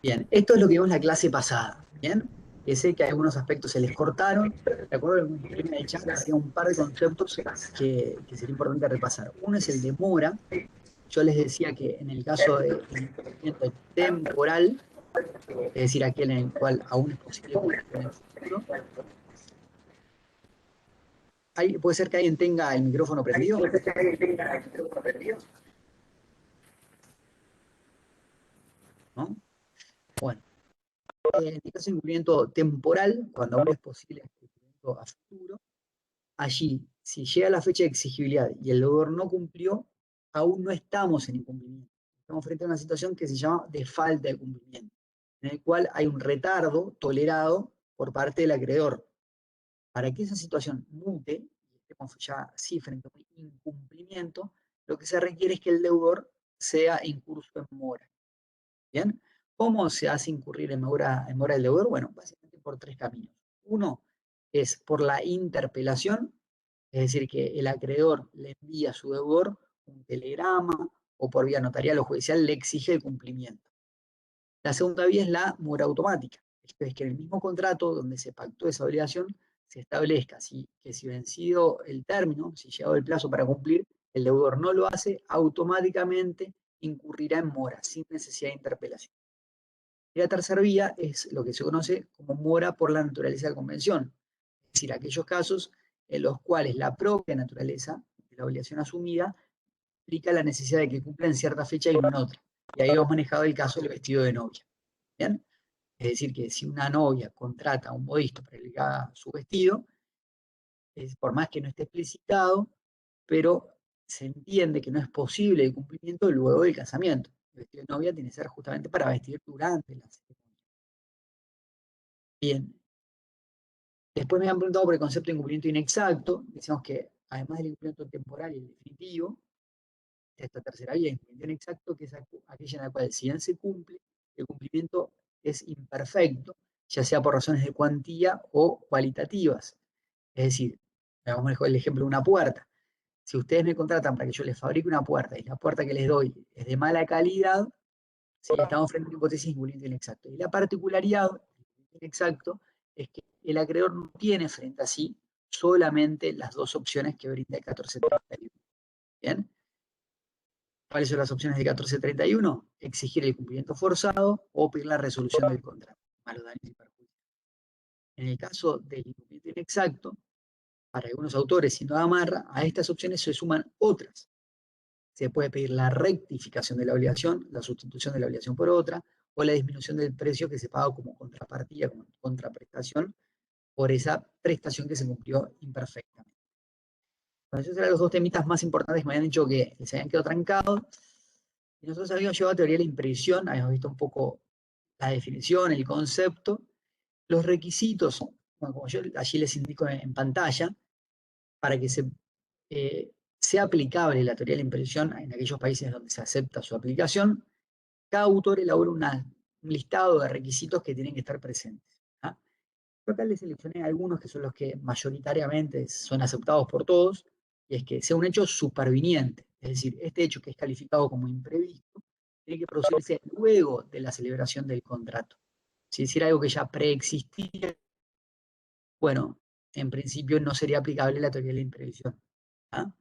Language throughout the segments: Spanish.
Bien, esto es lo que vimos en la clase pasada, ¿bien? Que sé que algunos aspectos se les cortaron. De acuerdo con el en el chat, había un par de conceptos que sería importante repasar. Uno es el de mora. Yo les decía que en el caso del incumplimiento temporal, es decir, aquel en el cual aún es posible cumplir en el futuro, puede ser que alguien tenga el micrófono prendido, ¿no? Bueno, en el caso de incumplimiento temporal, cuando aún es posible el cumplimiento a futuro, allí, si llega la fecha de exigibilidad y el deudor no cumplió, aún no estamos en incumplimiento. Estamos frente a una situación que se llama de falta de cumplimiento, en el cual hay un retardo tolerado por parte del acreedor. Para que esa situación mute, y estemos ya sí frente a un incumplimiento, lo que se requiere es que el deudor sea incurso en mora. ¿Bien? ¿Cómo se hace incurrir en mora del deudor? Bueno, básicamente por tres caminos. Uno es por la interpelación, es decir, que el acreedor le envía a su deudor un telegrama o por vía notarial o judicial le exige el cumplimiento. La segunda vía es la mora automática, esto es que en el mismo contrato donde se pactó esa obligación se establezca que si vencido el término, si llegado el plazo para cumplir, el deudor no lo hace, automáticamente incurrirá en mora, sin necesidad de interpelación. Y la tercera vía es lo que se conoce como mora por la naturaleza de la convención, es decir, aquellos casos en los cuales la propia naturaleza de la obligación asumida implica la necesidad de que cumpla en cierta fecha y no en otra. Y ahí hemos manejado el caso del vestido de novia. ¿Bien? Es decir, que si una novia contrata a un modisto para que le haga su vestido, por más que no esté explicitado, pero se entiende que no es posible el cumplimiento luego del casamiento. El vestido de novia tiene que ser justamente para vestir durante la ceremonia. Bien, después me han preguntado por el concepto de incumplimiento inexacto. Decimos que además del incumplimiento temporal y el definitivo, esta tercera vía, incumplimiento inexacto, que es aquella en la cual si bien se cumple, el cumplimiento es imperfecto, ya sea por razones de cuantía o cualitativas. Es decir, hagamos el ejemplo de una puerta. Si ustedes me contratan para que yo les fabrique una puerta y la puerta que les doy es de mala calidad, sí, estamos frente a una hipótesis de incumplimiento inexacto. Y la particularidad del inexacto es que el acreedor no tiene frente a sí solamente las dos opciones que brinda el 1431. ¿Bien? ¿Cuáles son las opciones del 1431? Exigir el cumplimiento forzado o pedir la resolución del contrato, malos daños y perjuicios. En el caso del incumplimiento inexacto, para algunos autores, si no amarra, a estas opciones se suman otras. Se puede pedir la rectificación de la obligación, la sustitución de la obligación por otra, o la disminución del precio que se paga como contrapartida, como contraprestación, por esa prestación que se cumplió imperfectamente. Entonces, esos eran los dos temitas más importantes que me habían dicho que se habían quedado trancados. Y nosotros habíamos llevado a teoría de la imprevisión, habíamos visto un poco la definición, el concepto, los requisitos, bueno, como yo allí les indico en pantalla, para que sea aplicable la teoría de la imprevisión en aquellos países donde se acepta su aplicación, cada autor elabora un listado de requisitos que tienen que estar presentes. ¿Ah? Yo acá les seleccioné algunos que son los que mayoritariamente son aceptados por todos, y es que sea un hecho superviniente, es decir, este hecho que es calificado como imprevisto, tiene que producirse luego de la celebración del contrato. Si hiciera algo que ya preexistía, bueno, en principio no sería aplicable la teoría de la imprevisión. ¿Ah?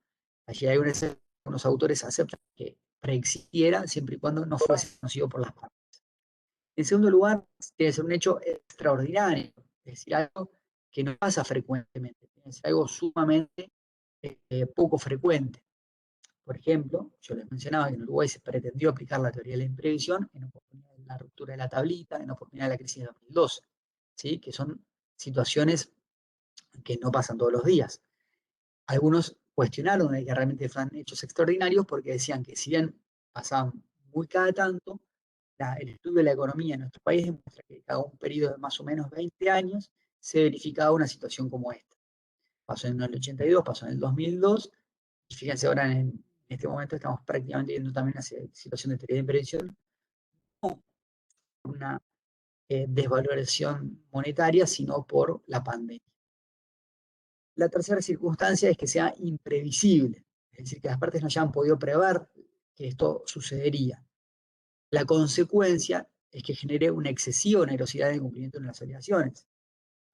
Allí hay unos autores aceptan que preexistiera siempre y cuando no fuese conocido por las partes. En segundo lugar, tiene que ser un hecho extraordinario, es decir, algo que no pasa frecuentemente, tiene que ser algo sumamente poco frecuente. Por ejemplo, yo les mencionaba que en Uruguay se pretendió aplicar la teoría de la imprevisión en oportunidad de la ruptura de la tablita, en oportunidad de la crisis de 2012, ¿sí? Que son situaciones que no pasan todos los días. Algunos cuestionaron de que realmente fueran hechos extraordinarios porque decían que si bien pasaban muy cada tanto, el estudio de la economía en nuestro país demuestra que cada un periodo de más o menos 20 años se verificaba una situación como esta. Pasó en el 82, pasó en el 2002, y fíjense ahora en este momento estamos prácticamente viendo también una situación de teoría de imprevisión, no una desvalorización monetaria, sino por la pandemia. La tercera circunstancia es que sea imprevisible, es decir, que las partes no hayan podido prever que esto sucedería. La consecuencia es que genere una excesiva onerosidad de cumplimiento de las obligaciones.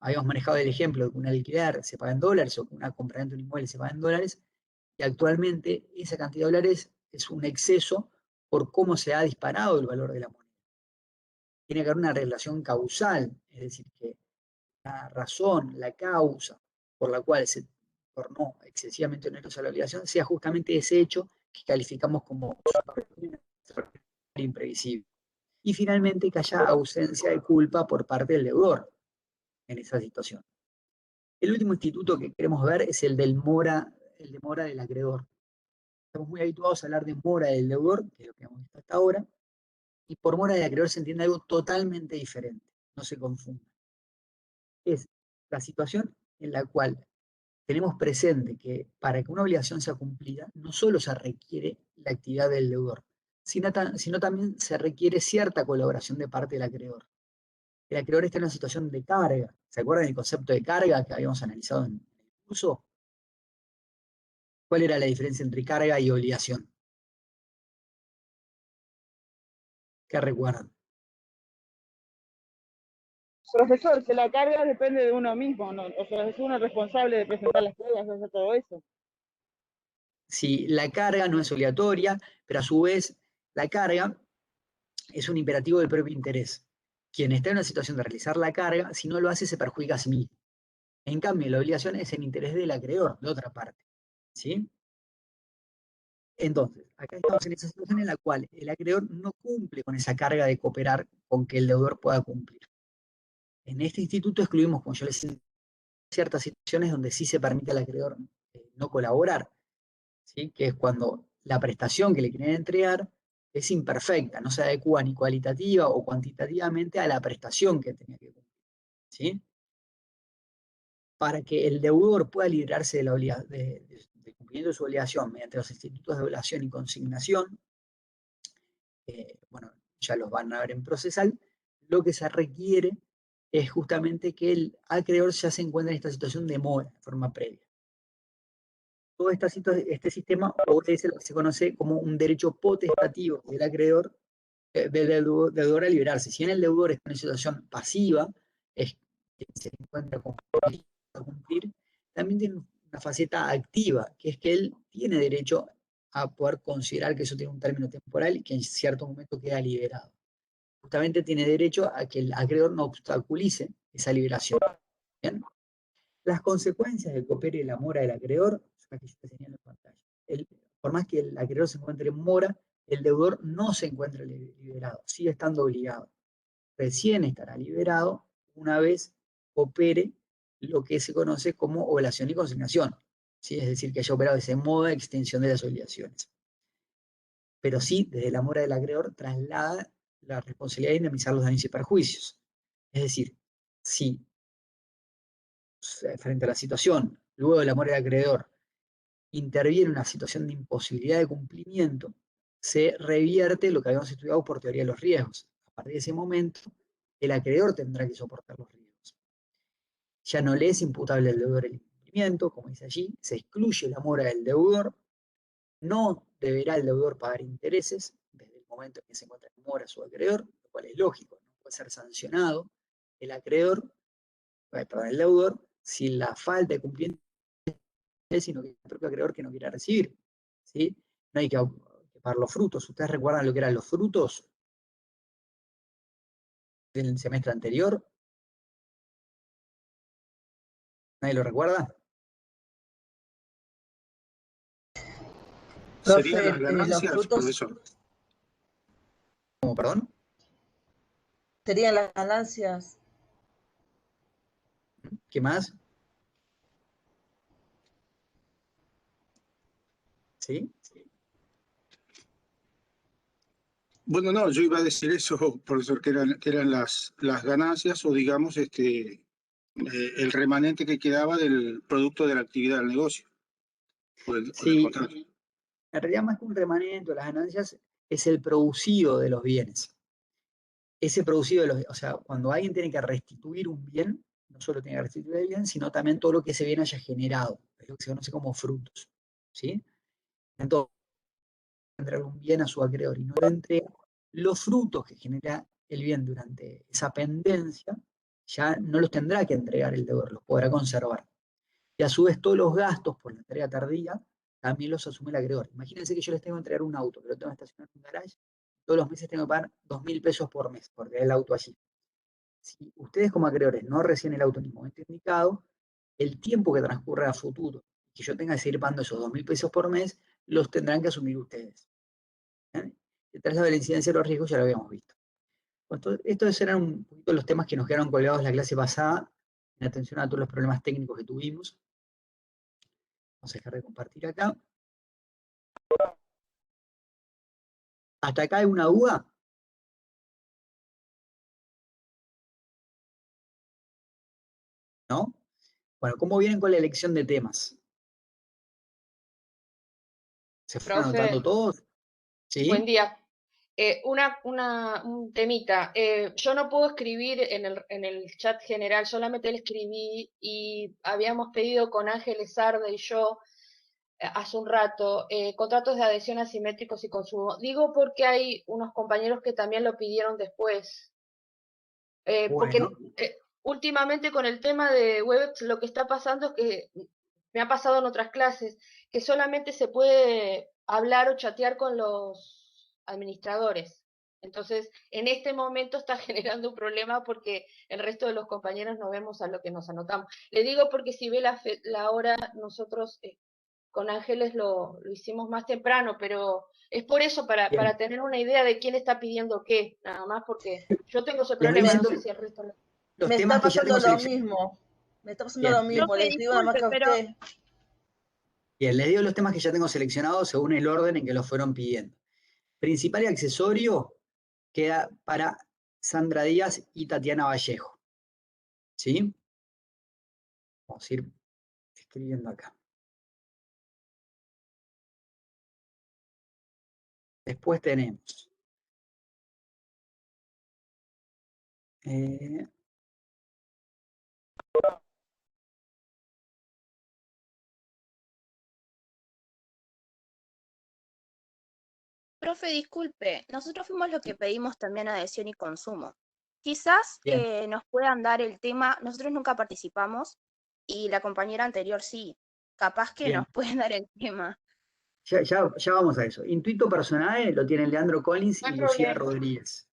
Habíamos manejado el ejemplo de que un alquiler se paga en dólares o que una compraventa de un inmueble se paga en dólares, y actualmente esa cantidad de dólares es un exceso por cómo se ha disparado el valor de la moneda. Tiene que haber una relación causal, es decir, que la razón, la causa por la cual se tornó excesivamente onerosa la obligación sea justamente ese hecho que calificamos como imprevisible. Y finalmente que haya ausencia de culpa por parte del deudor en esa situación. El último instituto que queremos ver es el de mora del acreedor. Estamos muy habituados a hablar de mora del deudor, que es lo que hemos visto hasta ahora, y por mora del acreedor se entiende algo totalmente diferente, no se confunda. Es la situación en la cual tenemos presente que para que una obligación sea cumplida, no solo se requiere la actividad del deudor, sino también se requiere cierta colaboración de parte del acreedor. El acreedor está en una situación de carga. ¿Se acuerdan del concepto de carga que habíamos analizado en el curso? ¿Cuál era la diferencia entre carga y obligación? ¿Qué recuerdan? Profesor, que la carga depende de uno mismo, ¿no? O sea, es uno responsable de presentar las pruebas, hacer todo eso. Si la carga no es obligatoria, pero a su vez la carga es un imperativo del propio interés. Quien está en una situación de realizar la carga, si no lo hace, se perjudica a sí mismo. En cambio, la obligación es el interés del acreedor, de otra parte. ¿Sí? Entonces, acá estamos en esa situación en la cual el acreedor no cumple con esa carga de cooperar con que el deudor pueda cumplir. En este instituto excluimos, como yo les decía, ciertas situaciones donde sí se permite al acreedor no colaborar, ¿sí? Que es cuando la prestación que le quieren entregar es imperfecta, no se adecua ni cualitativa o cuantitativamente a la prestación que tenía que cumplir. ¿Sí? Para que el deudor pueda librarse de del cumplimiento de su obligación mediante los institutos de obligación y consignación, bueno, ya los van a ver en procesal, lo que se requiere es justamente que el acreedor ya se encuentre en esta situación de mora, de forma previa. Todo este sistema obedece lo que se conoce como un derecho potestativo del acreedor, del deudor a liberarse. Si bien el deudor está en una situación pasiva, es que se encuentra con a cumplir, también tiene una faceta activa, que es que él tiene derecho a poder considerar que eso tiene un término temporal y que en cierto momento queda liberado. Justamente tiene derecho a que el acreedor no obstaculice esa liberación. ¿Bien? Las consecuencias de que opere la mora del acreedor son las que yo te señalo en pantalla. Por más que el acreedor se encuentre en mora, el deudor no se encuentra liberado, sigue estando obligado. Recién estará liberado una vez opere lo que se conoce como oblación y consignación, ¿sí? Es decir, que haya operado ese modo de extensión de las obligaciones. Pero sí, desde la mora del acreedor, traslada la responsabilidad de indemnizar los daños y perjuicios. Es decir, si frente a la situación, luego de la mora del acreedor, interviene una situación de imposibilidad de cumplimiento, se revierte lo que habíamos estudiado por teoría de los riesgos. A partir de ese momento, el acreedor tendrá que soportar los riesgos. Ya no le es imputable al deudor el incumplimiento, como dice allí, se excluye la mora del deudor, no deberá el deudor pagar intereses desde el momento en que se encuentra en mora su acreedor, lo cual es lógico, no puede ser sancionado el acreedor, perdón, el deudor, si la falta de cumplimiento es sino que el propio acreedor que no quiera recibir. ¿Sí? No hay que pagar los frutos. ¿Ustedes recuerdan lo que eran los frutos del semestre anterior? ¿Nadie lo recuerda? Serían las Profe, los ganancias, frutos profesor. ¿Cómo, perdón? serían las ganancias. ¿Qué más? ¿Sí? Bueno, no, yo iba a decir eso, profesor, que eran las ganancias o digamos el remanente que quedaba del producto de la actividad del negocio. Sí, en realidad más que un remanente, las ganancias es el producido de los bienes. Ese producido de los, o sea, cuando alguien tiene que restituir un bien, no solo tiene que restituir el bien, sino también todo lo que ese bien haya generado, es lo que se conoce como frutos, ¿sí? Entonces, entregar un bien a su acreedor y no le entrega, los frutos que genera el bien durante esa pendencia, ya no los tendrá que entregar el deudor, los podrá conservar. Y a su vez todos los gastos por la entrega tardía también los asume el acreedor. Imagínense que yo les tengo que entregar un auto, que lo tengo que estacionar en un garage, todos los meses tengo que pagar 2.000 pesos por mes, porque el auto allí. Si ustedes como acreedores no reciben el auto en el momento indicado, el tiempo que transcurre a futuro, que yo tenga que seguir pagando esos 2.000 pesos por mes, los tendrán que asumir ustedes. ¿Eh? El traslado de la incidencia de los riesgos ya lo habíamos visto. Estos eran un poquito los temas que nos quedaron colgados la clase pasada, en atención a todos los problemas técnicos que tuvimos. Vamos a dejar de compartir acá. ¿Hasta acá hay una duda? ¿No? Bueno, ¿cómo vienen con la elección de temas? ¿Se fueron Profe, anotando todos? buen ¿Sí? día. Un temita. Yo no puedo escribir en el chat general, solamente le escribí y habíamos pedido con Ángeles Arde y yo hace un rato contratos de adhesión asimétricos y consumo. Digo porque hay unos compañeros que también lo pidieron después. Porque Bueno, últimamente con el tema de Webex lo que está pasando es que me ha pasado en otras clases, que solamente se puede hablar o chatear con los administradores. Entonces, en este momento está generando un problema porque el resto de los compañeros no vemos a lo que nos anotamos. Le digo porque si ve la hora, nosotros con Ángeles lo hicimos más temprano, pero es por eso, bien. para tener una idea de quién está pidiendo qué, nada más porque yo tengo ese Les voy problema, no diciendo sé si el resto lo... los Me temas está que ya pasando tengo lo seleccionados. mismo. Me está pasando Bien, lo mismo. Le Profe, escribo nada más que disculpe, a pero usted. bien, les digo los temas que ya tengo seleccionados según el orden en que los fueron pidiendo. Principal y accesorio queda para Sandra Díaz y Tatiana Vallejo. ¿Sí? Vamos a ir escribiendo acá. Después tenemos Profe, disculpe, nosotros fuimos los que pedimos también adhesión y consumo. Quizás bien, nos puedan dar el tema, nosotros nunca participamos y la compañera anterior sí. Capaz que bien. nos pueden dar el tema. Ya vamos a eso. Intuito Personae lo tienen Leandro Collins no y hay Lucía problema. Rodríguez.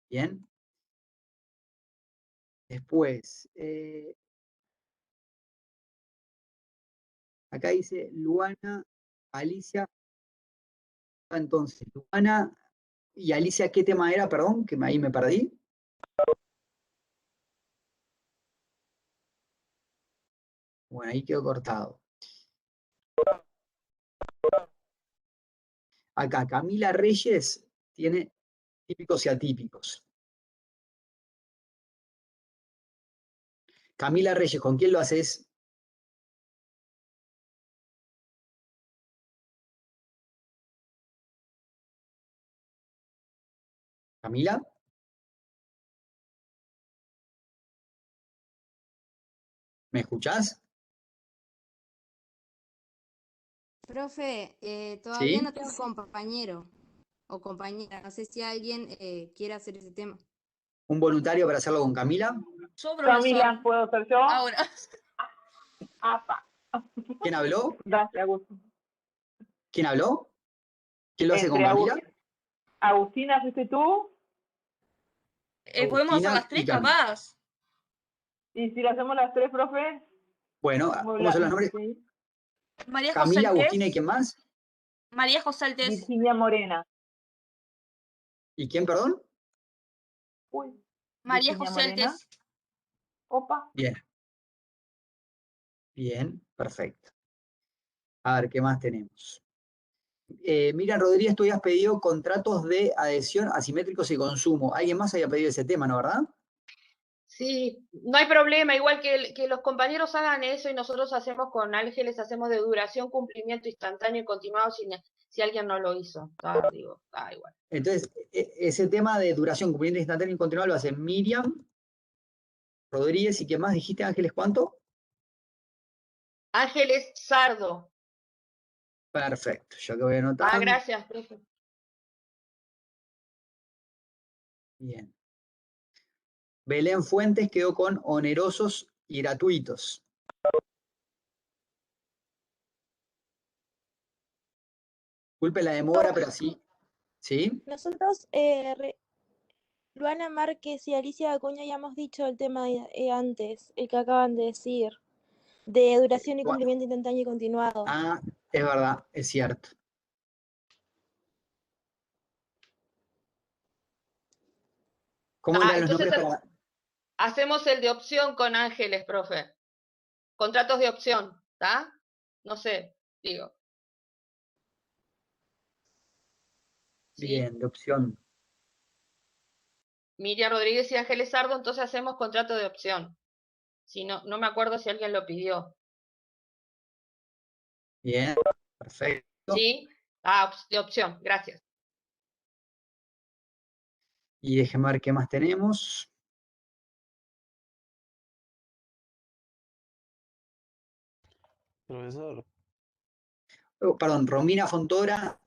Bien. Después, acá dice Luana, Alicia. Entonces, Luana y Alicia, ¿qué tema era? Perdón, que ahí me perdí. Bueno, ahí quedó cortado. Acá, Camila Reyes tiene típicos y atípicos. Camila Reyes, ¿con quién lo haces? ¿Camila? ¿Me escuchás? Profe, todavía ¿Sí? no tengo compañero o compañera. No sé si alguien quiere hacer ese tema. ¿Un voluntario para hacerlo con Camila? Yo, Camila, profesor, ¿puedo ser yo? ahora. Apa. ¿Quién habló? Gracias, Agustín. ¿Quién habló? ¿Quién lo hace con Camila? Agustina, ¿fuiste tú? Podemos hacer Agustina las y tres, Camila. capaz. ¿Y si lo hacemos las tres, profe? Bueno, ¿cómo son los nombres? Sí. María José Camila, Agustina y Altés. ¿quién más? María José Altés. Virginia Morena. ¿Y quién, perdón? Uy, María Virginia José Morena. Altés. Opa. Bien. Bien, perfecto. A ver, ¿qué más tenemos? Miriam Rodríguez, tú habías pedido contratos de adhesión asimétricos y consumo. ¿Alguien más había pedido ese tema, no, verdad? Sí, no hay problema, igual que los compañeros hagan eso y nosotros hacemos con Ángeles, hacemos de duración, cumplimiento instantáneo y continuado si alguien no lo hizo. Digo, igual. Entonces, ese tema de duración, cumplimiento instantáneo y continuado lo hace Miriam Rodríguez, ¿y qué más dijiste, Ángeles? ¿Cuánto? Ángeles Sardo. Perfecto, ya que voy Ah, anotando. gracias, profe. Bien. Belén Fuentes quedó con onerosos y gratuitos. Disculpe la demora, pero sí. ¿Sí? Nosotros, Luana Márquez y Alicia Acuña ya hemos dicho el tema antes, el que acaban de decir, de duración y cumplimiento instantáneo y continuado. Ah, es verdad, es cierto. ¿Cómo eran los Entonces nombres para...? hacemos el de opción con Ángeles, profe. Contratos de opción, ¿está? No sé, digo. ¿Sí? Bien, de opción. Miriam Rodríguez y Ángeles Sardo, entonces hacemos contrato de opción. Si no, no me acuerdo si alguien lo pidió. Bien, perfecto. ¿Sí? De opción, gracias. Y déjeme ver qué más tenemos. Profesor, Oh, perdón, Romina Fontora,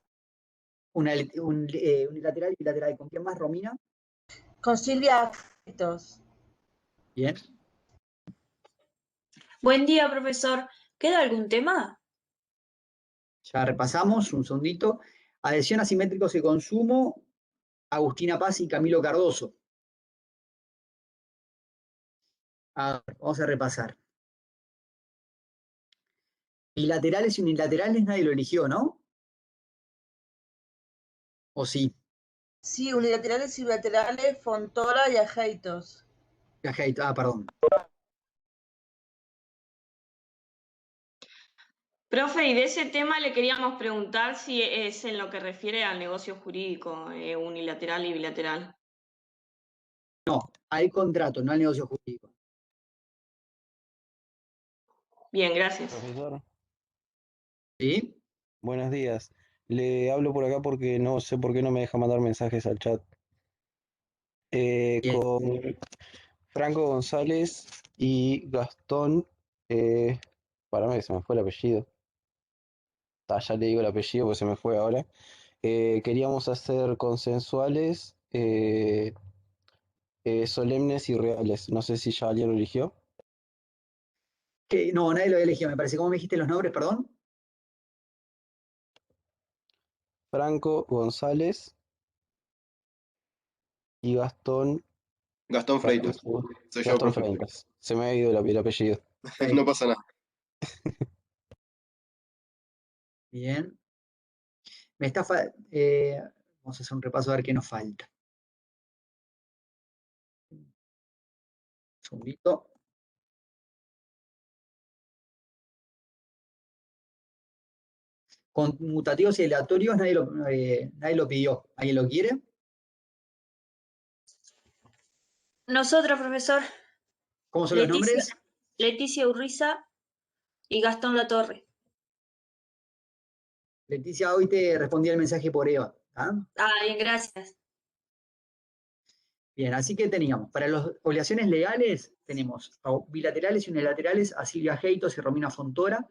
unilateral y bilateral. ¿Con quién más, Romina? Con Silvia Freitos. Bien. Buen día, profesor. ¿Queda algún tema? Ya repasamos, un segundito. Adhesión asimétricos y consumo, Agustina Paz y Camilo Cardoso. A ver, vamos a repasar. Bilaterales y unilaterales nadie lo eligió, ¿no? ¿O sí? Sí, unilaterales y bilaterales, Fontola y Ajeitos. Perdón. Profe, y de ese tema le queríamos preguntar si es en lo que refiere al negocio jurídico, unilateral y bilateral. No, al contrato, no al negocio jurídico. Bien, gracias. profesor, ¿Sí? buenos días. Le hablo por acá porque no sé por qué no me deja mandar mensajes al chat. Bien. Con Franco González y Gastón, para mí se me fue el apellido. Ya le digo el apellido porque se me fue ahora. Queríamos hacer consensuales, solemnes y reales. No sé si ya alguien lo eligió. No, nadie lo había elegido, me parece. ¿Cómo me dijiste los nombres, perdón? Franco González y Gastón. Gastón Freitas. Soy yo, Gastón profe. Freitas. Se me ha ido el apellido. No pasa nada. Bien. Vamos a hacer un repaso a ver qué nos falta. Un segundito. Conmutativos y aleatorios nadie lo pidió. ¿Alguien lo quiere? Nosotros, profesor. ¿Cómo son los nombres? Leticia Urriza y Gastón Latorre. Leticia, hoy te respondí el mensaje por Eva. Bien, gracias. Bien, así que teníamos, para las obligaciones legales, tenemos bilaterales y unilaterales a Silvia Heitos y Romina Fontora,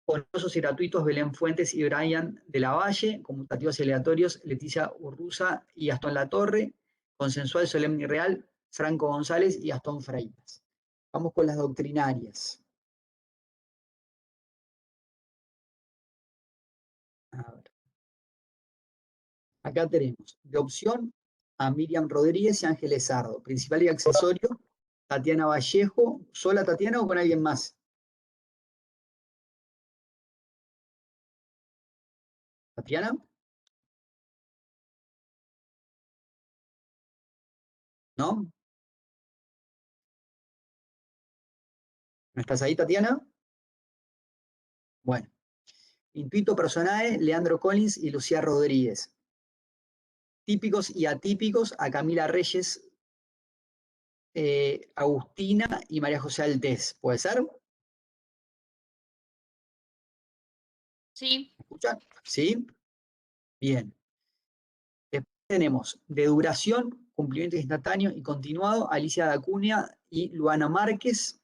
onerosos y gratuitos Belén Fuentes y Brian de la Valle, conmutativos y aleatorios Leticia Urruza y Gastón Latorre, consensual, solemne y real Franco González y Gastón Freitas. Vamos con las doctrinarias. A ver. Acá tenemos de opción a Miriam Rodríguez y Ángeles Sardo. Principal y accesorio, Tatiana Vallejo. ¿Sola Tatiana o con alguien más? ¿Tatiana? ¿No? ¿No estás ahí, Tatiana? Bueno. Intuito Personae, Leandro Collins y Lucía Rodríguez. Típicos y atípicos a Camila Reyes, Agustina y María José Altés. ¿Puede ser? Sí. ¿Me escuchan? ¿Sí? Bien. Después tenemos de duración, cumplimiento instantáneo y continuado, Alicia Dacunia y Luana Márquez.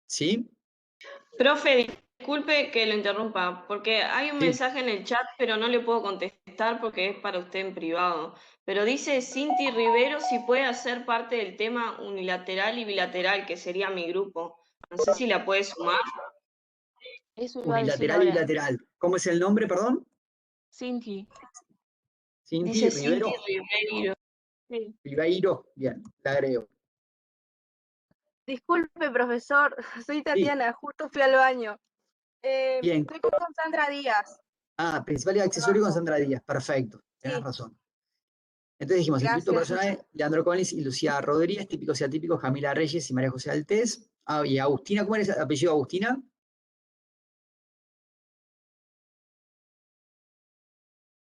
¿Sí? Profe, disculpe que lo interrumpa, porque hay un Sí. mensaje en el chat, pero no le puedo contestar porque es para usted en privado. Pero dice Cinti Rivero si puede hacer parte del tema unilateral y bilateral, que sería mi grupo. No sé si la puede sumar. Eso iba a decir Unilateral y ahora. bilateral. ¿Cómo es el nombre, perdón? Cinti. Cinti Dice Rivero. Cinti Ribeiro. Sí. Ribeiro. Bien, la agrego. Disculpe, profesor, soy Sí. Tatiana, justo fui al baño. Bien. Estoy con Sandra Díaz. Ah, principal y accesorio con Sandra Díaz. Perfecto. Tenés Sí. razón. Entonces dijimos, instituto Gracias. personal, Leandro Collins y Lucía Rodríguez, típicos y atípicos, Camila Reyes y María José Altés. Ah, y Agustina, ¿cómo eres apellido Agustina?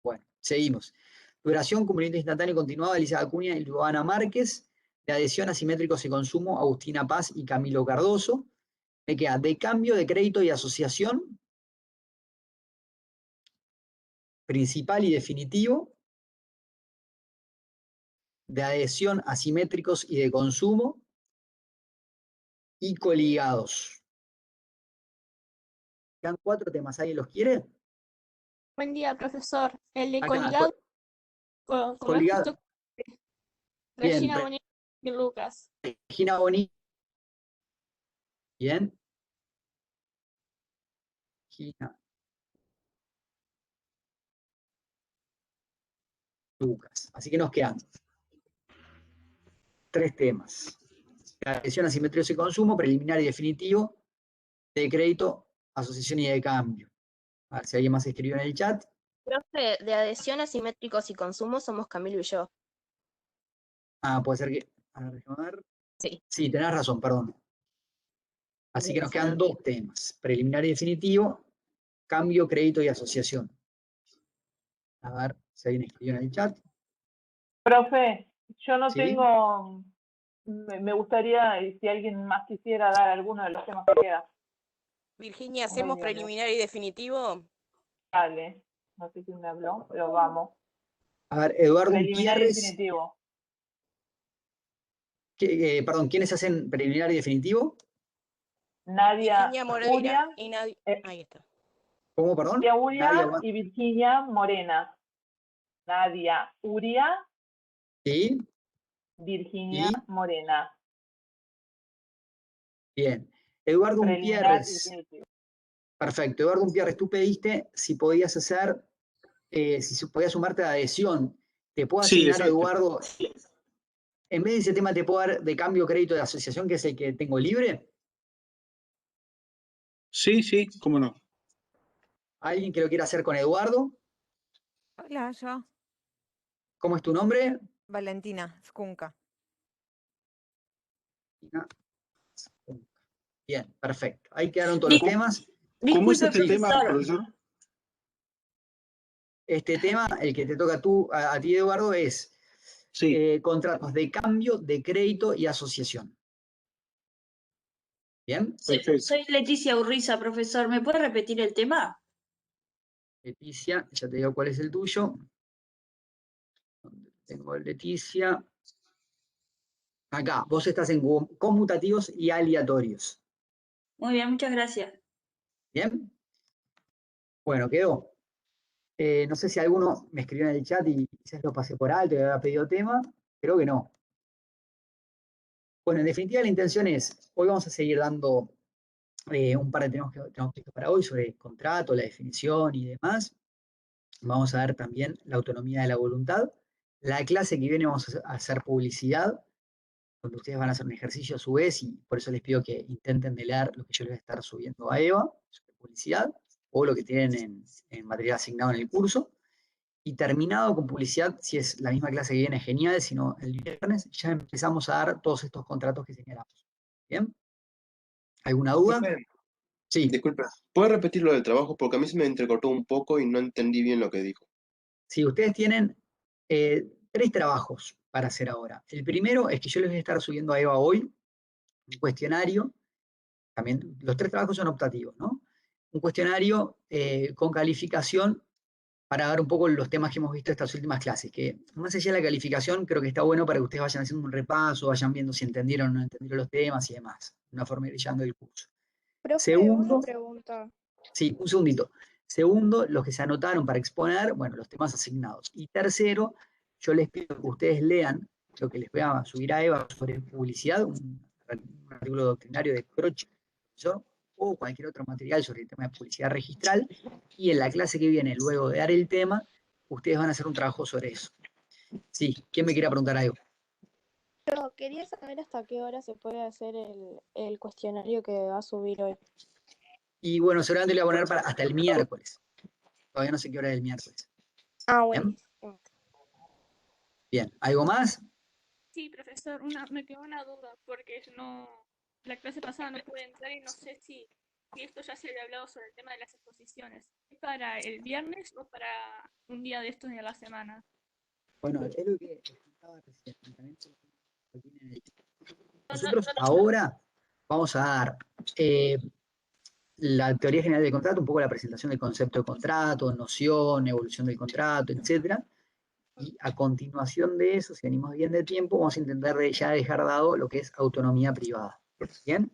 Bueno, seguimos. Duración, cumplimiento instantáneo y continuado, Alicia Acuña y Luana Márquez. De adhesión, asimétricos y consumo, Agustina Paz y Camilo Cardoso. Me queda de cambio, de crédito y asociación. Principal y definitivo. De adhesión, asimétricos y de consumo. Y coligados. Quedan 4 temas. ¿Alguien los quiere? Buen día, profesor. El de Acá, coligado, como coligado. justo Bien, Regina Bonita y Lucas. Regina Bonita. Bien. Regina. Lucas. Así que nos quedan 3 temas. Adhesión, asimetría y consumo, preliminar y definitivo, de crédito, asociación y de cambio. A ver si alguien más escribió en el chat. Profe, de adhesión, asimétricos y consumo somos Camilo y yo. Ah, puede ser que. A ver, déjame ver. Sí. Sí, tenés razón, perdón. Así que nos quedan Excelente. 2 temas. Preliminar y definitivo, cambio, crédito y asociación. A ver si alguien escribió en el chat. Profe, yo no Sí. tengo, me gustaría, si alguien más quisiera dar alguno de los temas que quedan. Virginia, ¿hacemos preliminar y definitivo? Dale, no sé quién me habló, pero vamos. A ver, Eduardo Preliminar y Gutiérrez. definitivo. Perdón, ¿quiénes hacen preliminar y definitivo? Nadia Virginia Moreira Uria, y Nadia. Ahí está. ¿Cómo, perdón? Nadia Uria Nadia, y Virginia Morena. Nadia Uria, sí. Virginia ¿Y? Morena. Bien. Eduardo Preliminar y Gutiérrez. definitivo. Perfecto. Eduardo Gutiérrez, tú pediste si podías hacer, si podías sumarte a adhesión. Te puedo Sí, asignar, exacto. Eduardo, en vez de ese tema te puedo dar de cambio crédito de asociación, que es el que tengo libre. Sí, sí, cómo no. ¿Alguien que lo quiera hacer con Eduardo? Hola, yo. ¿Cómo es tu nombre? Valentina Skunka. Bien, perfecto. Ahí quedaron todos los temas. ¿Cómo es Disculpe, este tema, profesor. profesor? Este tema, el que te toca a ti, Eduardo, es contratos de cambio, de crédito y asociación. ¿Bien? Soy Leticia Urriza, profesor. ¿Me puede repetir el tema? Leticia, ya te digo cuál es el tuyo. Tengo Leticia. Acá, vos estás en conmutativos y aleatorios. Muy bien, muchas gracias. ¿Bien? Bueno, quedó. No sé si alguno me escribió en el chat y quizás lo pasé por alto y había pedido tema. Creo que no. Bueno, en definitiva la intención es, hoy vamos a seguir dando un par de temas que tenemos listos para hoy sobre el contrato, la definición y demás. Vamos a ver también la autonomía de la voluntad. La clase que viene vamos a hacer publicidad, donde ustedes van a hacer un ejercicio a su vez y por eso les pido que intenten de leer lo que yo les voy a estar subiendo a Eva sobre publicidad o lo que tienen en material asignado en el curso. Y terminado con publicidad, si es la misma clase que viene, genial, si no el viernes, ya empezamos a dar todos estos contratos que señalamos. ¿Bien? ¿Alguna duda? Profe, Sí. disculpe, ¿puede repetir lo del trabajo? Porque a mí se me entrecortó un poco y no entendí bien lo que dijo. Sí, ustedes tienen 3 trabajos para hacer ahora. El primero es que yo les voy a estar subiendo a Eva hoy un cuestionario. También los 3 trabajos son optativos, ¿no? Un cuestionario con calificación para ver un poco los temas que hemos visto estas últimas clases, que más allá de la calificación, creo que está bueno para que ustedes vayan haciendo un repaso, vayan viendo si entendieron o no entendieron los temas y demás, de una forma ir llevando el curso. Profe, Segundo, una pregunta. sí, un segundito. Segundo, los que se anotaron para exponer, bueno, los temas asignados. Y tercero, yo les pido que ustedes lean lo que les voy a subir a Eva sobre publicidad, un artículo doctrinario de Croce, o cualquier otro material sobre el tema de publicidad registral, y en la clase que viene, luego de dar el tema, ustedes van a hacer un trabajo sobre eso. Sí, ¿quién me quiere preguntar algo? Yo quería saber hasta qué hora se puede hacer el cuestionario que va a subir hoy. Y bueno, seguramente le voy a poner hasta el miércoles. Todavía no sé qué hora es el miércoles. Ah, ¿Bien? bueno. Bien, ¿algo más? Sí, profesor, me quedó una duda, porque la clase pasada no pude entrar y no sé si esto ya se había hablado sobre el tema de las exposiciones. ¿Es para el viernes o para un día de estos de la semana? Bueno, es lo que explicaba recién. Nosotros ahora vamos a dar la teoría general del contrato, un poco la presentación del concepto de contrato, noción, evolución del contrato, etc. Y a continuación de eso, si venimos bien de tiempo, vamos a intentar ya dejar dado lo que es autonomía privada. ¿Bien?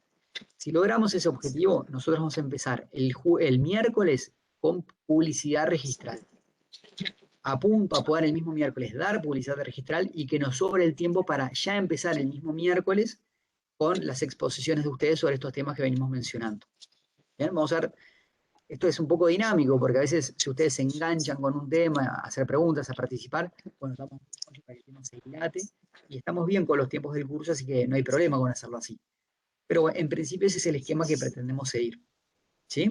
Si logramos ese objetivo, nosotros vamos a empezar el miércoles con publicidad registral. Apunto a poder el mismo miércoles dar publicidad registral y que nos sobre el tiempo para ya empezar el mismo miércoles con las exposiciones de ustedes sobre estos temas que venimos mencionando. Bien, vamos a ver, esto es un poco dinámico porque a veces si ustedes se enganchan con un tema, a hacer preguntas, a participar, bueno, estamos para que el tema se dilate y estamos bien con los tiempos del curso, así que no hay problema con hacerlo así. Pero en principio ese es el esquema que pretendemos seguir. ¿Sí?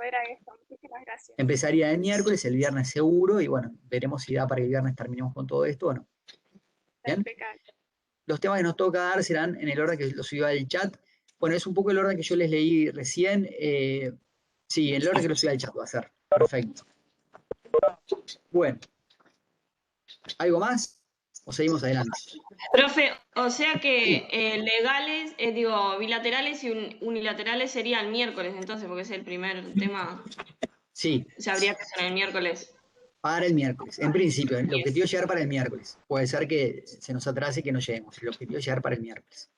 Era esto, muchísimas gracias. Empezaría el miércoles, el viernes seguro, y bueno, veremos si da para que el viernes terminemos con todo esto o no. ¿Bien? Los temas que nos toca dar serán en el orden que lo subió al chat. Bueno, es un poco el orden que yo les leí recién. Sí, el orden que lo subió al chat va a ser. Perfecto. Bueno. ¿Algo más? ¿O seguimos adelante? Profe, o sea que legales, bilaterales y unilaterales serían miércoles, entonces, porque es el primer tema. Sí. O sea, habría que ser el miércoles. Para el miércoles, en principio. El objetivo es llegar para el miércoles. Puede ser que se nos atrase y que no lleguemos. El objetivo es llegar para el miércoles.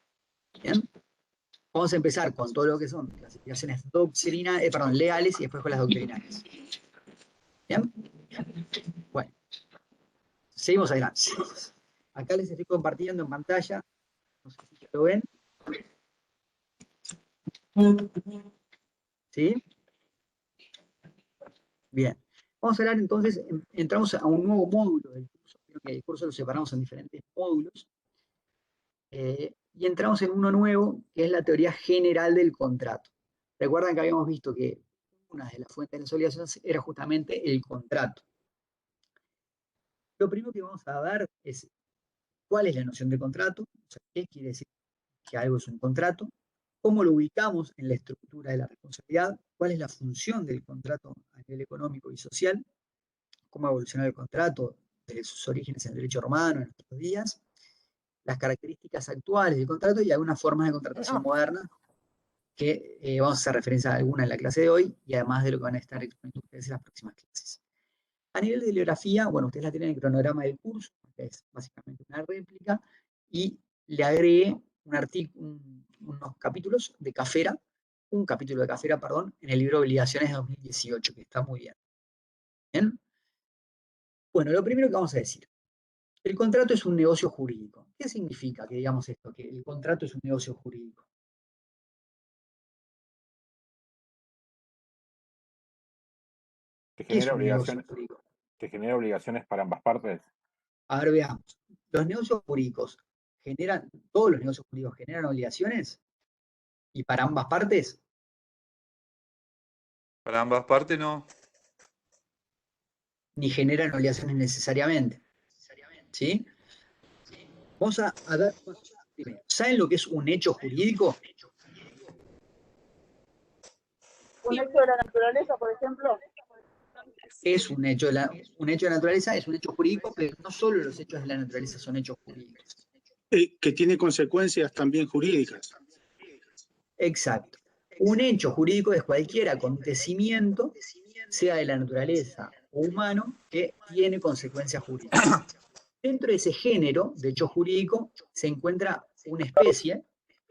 ¿Bien? Vamos a empezar con todo lo que son clasificaciones legales y después con las doctrinales. ¿Bien? Bueno. Seguimos adelante. Acá les estoy compartiendo en pantalla. No sé si ya lo ven. ¿Sí? Bien. Vamos a hablar entonces, entramos a un nuevo módulo del curso. Creo que el curso lo separamos en diferentes módulos. Y entramos en uno nuevo, que es la teoría general del contrato. Recuerdan que habíamos visto que una de las fuentes de las obligaciones era justamente el contrato. Lo primero que vamos a ver es cuál es la noción de contrato, o sea, qué quiere decir que algo es un contrato, cómo lo ubicamos en la estructura de la responsabilidad, cuál es la función del contrato a nivel económico y social, cómo evoluciona el contrato desde sus orígenes en el derecho romano en nuestros días, las características actuales del contrato y algunas formas de contratación moderna que vamos a hacer referencia a alguna en la clase de hoy y además de lo que van a estar exponiendo ustedes en las próximas clases. A nivel de bibliografía, bueno, ustedes la tienen en el cronograma del curso, que es básicamente una réplica, y le agregué unos capítulos de Cafera, un capítulo de Cafera, perdón, en el libro Obligaciones de 2018, que está muy bien. ¿Bien? Bueno, lo primero que vamos a decir, el contrato es un negocio jurídico. ¿Qué significa que digamos esto, que el contrato es un negocio jurídico? Que ¿Qué es genera un negocio obligaciones, jurídico? que genera obligaciones para ambas partes. A ver, veamos. Los negocios jurídicos todos los negocios jurídicos generan obligaciones y para ambas partes. Para ambas partes no. Ni generan obligaciones necesariamente. ¿Sí? Vamos a ver. Primero, ¿saben lo que es un hecho jurídico? Un hecho de la naturaleza, por ejemplo. Es un hecho de la naturaleza, es un hecho jurídico, pero no solo los hechos de la naturaleza son hechos jurídicos. Que tiene consecuencias también jurídicas. Exacto. Un hecho jurídico es cualquier acontecimiento, sea de la naturaleza o humano que tiene consecuencias jurídicas. Dentro de ese género de hecho jurídico se encuentra una especie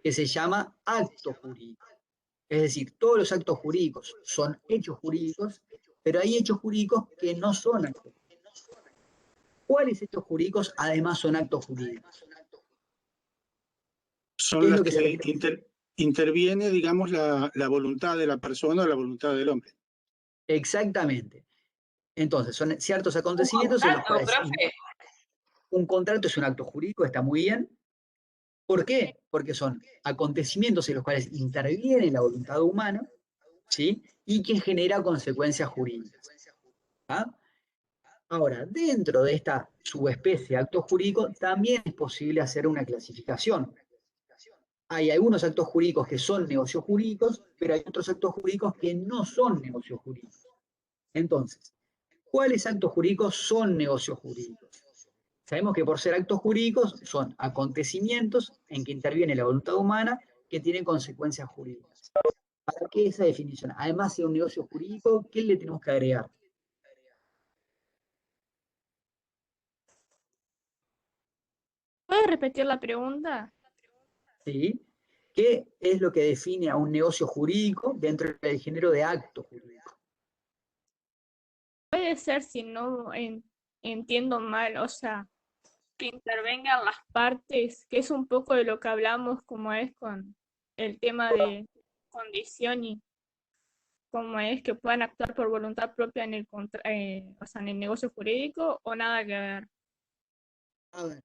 que se llama acto jurídico. Es decir, todos los actos jurídicos son hechos jurídicos, pero hay hechos jurídicos que no son actos jurídicos. ¿Cuáles hechos jurídicos además son actos jurídicos? Son las que interviene, digamos, la voluntad de la persona o la voluntad del hombre. Exactamente. Entonces, son ciertos acontecimientos en los cuales un contrato es un acto jurídico, está muy bien. ¿Por qué? Porque son acontecimientos en los cuales interviene la voluntad humana, ¿sí? Y que genera consecuencias jurídicas. ¿Ah? Ahora, dentro de esta subespecie de acto jurídico, también es posible hacer una clasificación. Hay algunos actos jurídicos que son negocios jurídicos, pero hay otros actos jurídicos que no son negocios jurídicos. Entonces, ¿cuáles actos jurídicos son negocios jurídicos? Sabemos que por ser actos jurídicos son acontecimientos en que interviene la voluntad humana que tienen consecuencias jurídicas. ¿Para qué esa definición? Además de un negocio jurídico, ¿qué le tenemos que agregar? ¿Puedes repetir la pregunta? ¿Sí? ¿Qué es lo que define a un negocio jurídico dentro del género de acto jurídico? Puede ser, si no entiendo mal, o sea, que intervengan las partes, que es un poco de lo que hablamos como es con el tema de condición y cómo es que puedan actuar por voluntad propia en el o sea, en el negocio jurídico, o nada que ver. A ver,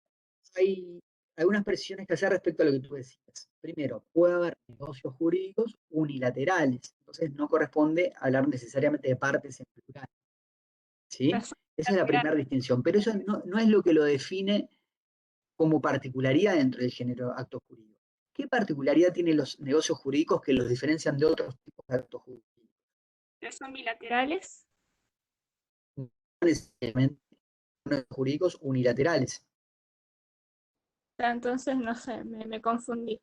hay algunas precisiones que hacer respecto a lo que tú decías. Primero, puede haber negocios jurídicos unilaterales, entonces no corresponde hablar necesariamente de partes en plural. ¿Sí? Esa es la primera distinción, pero eso no es lo que lo define como particularidad dentro del género acto jurídico. ¿Qué particularidad tienen los negocios jurídicos que los diferencian de otros tipos de actos jurídicos? ¿Que son bilaterales? No necesariamente son jurídicos unilaterales. Entonces, no sé, me confundí.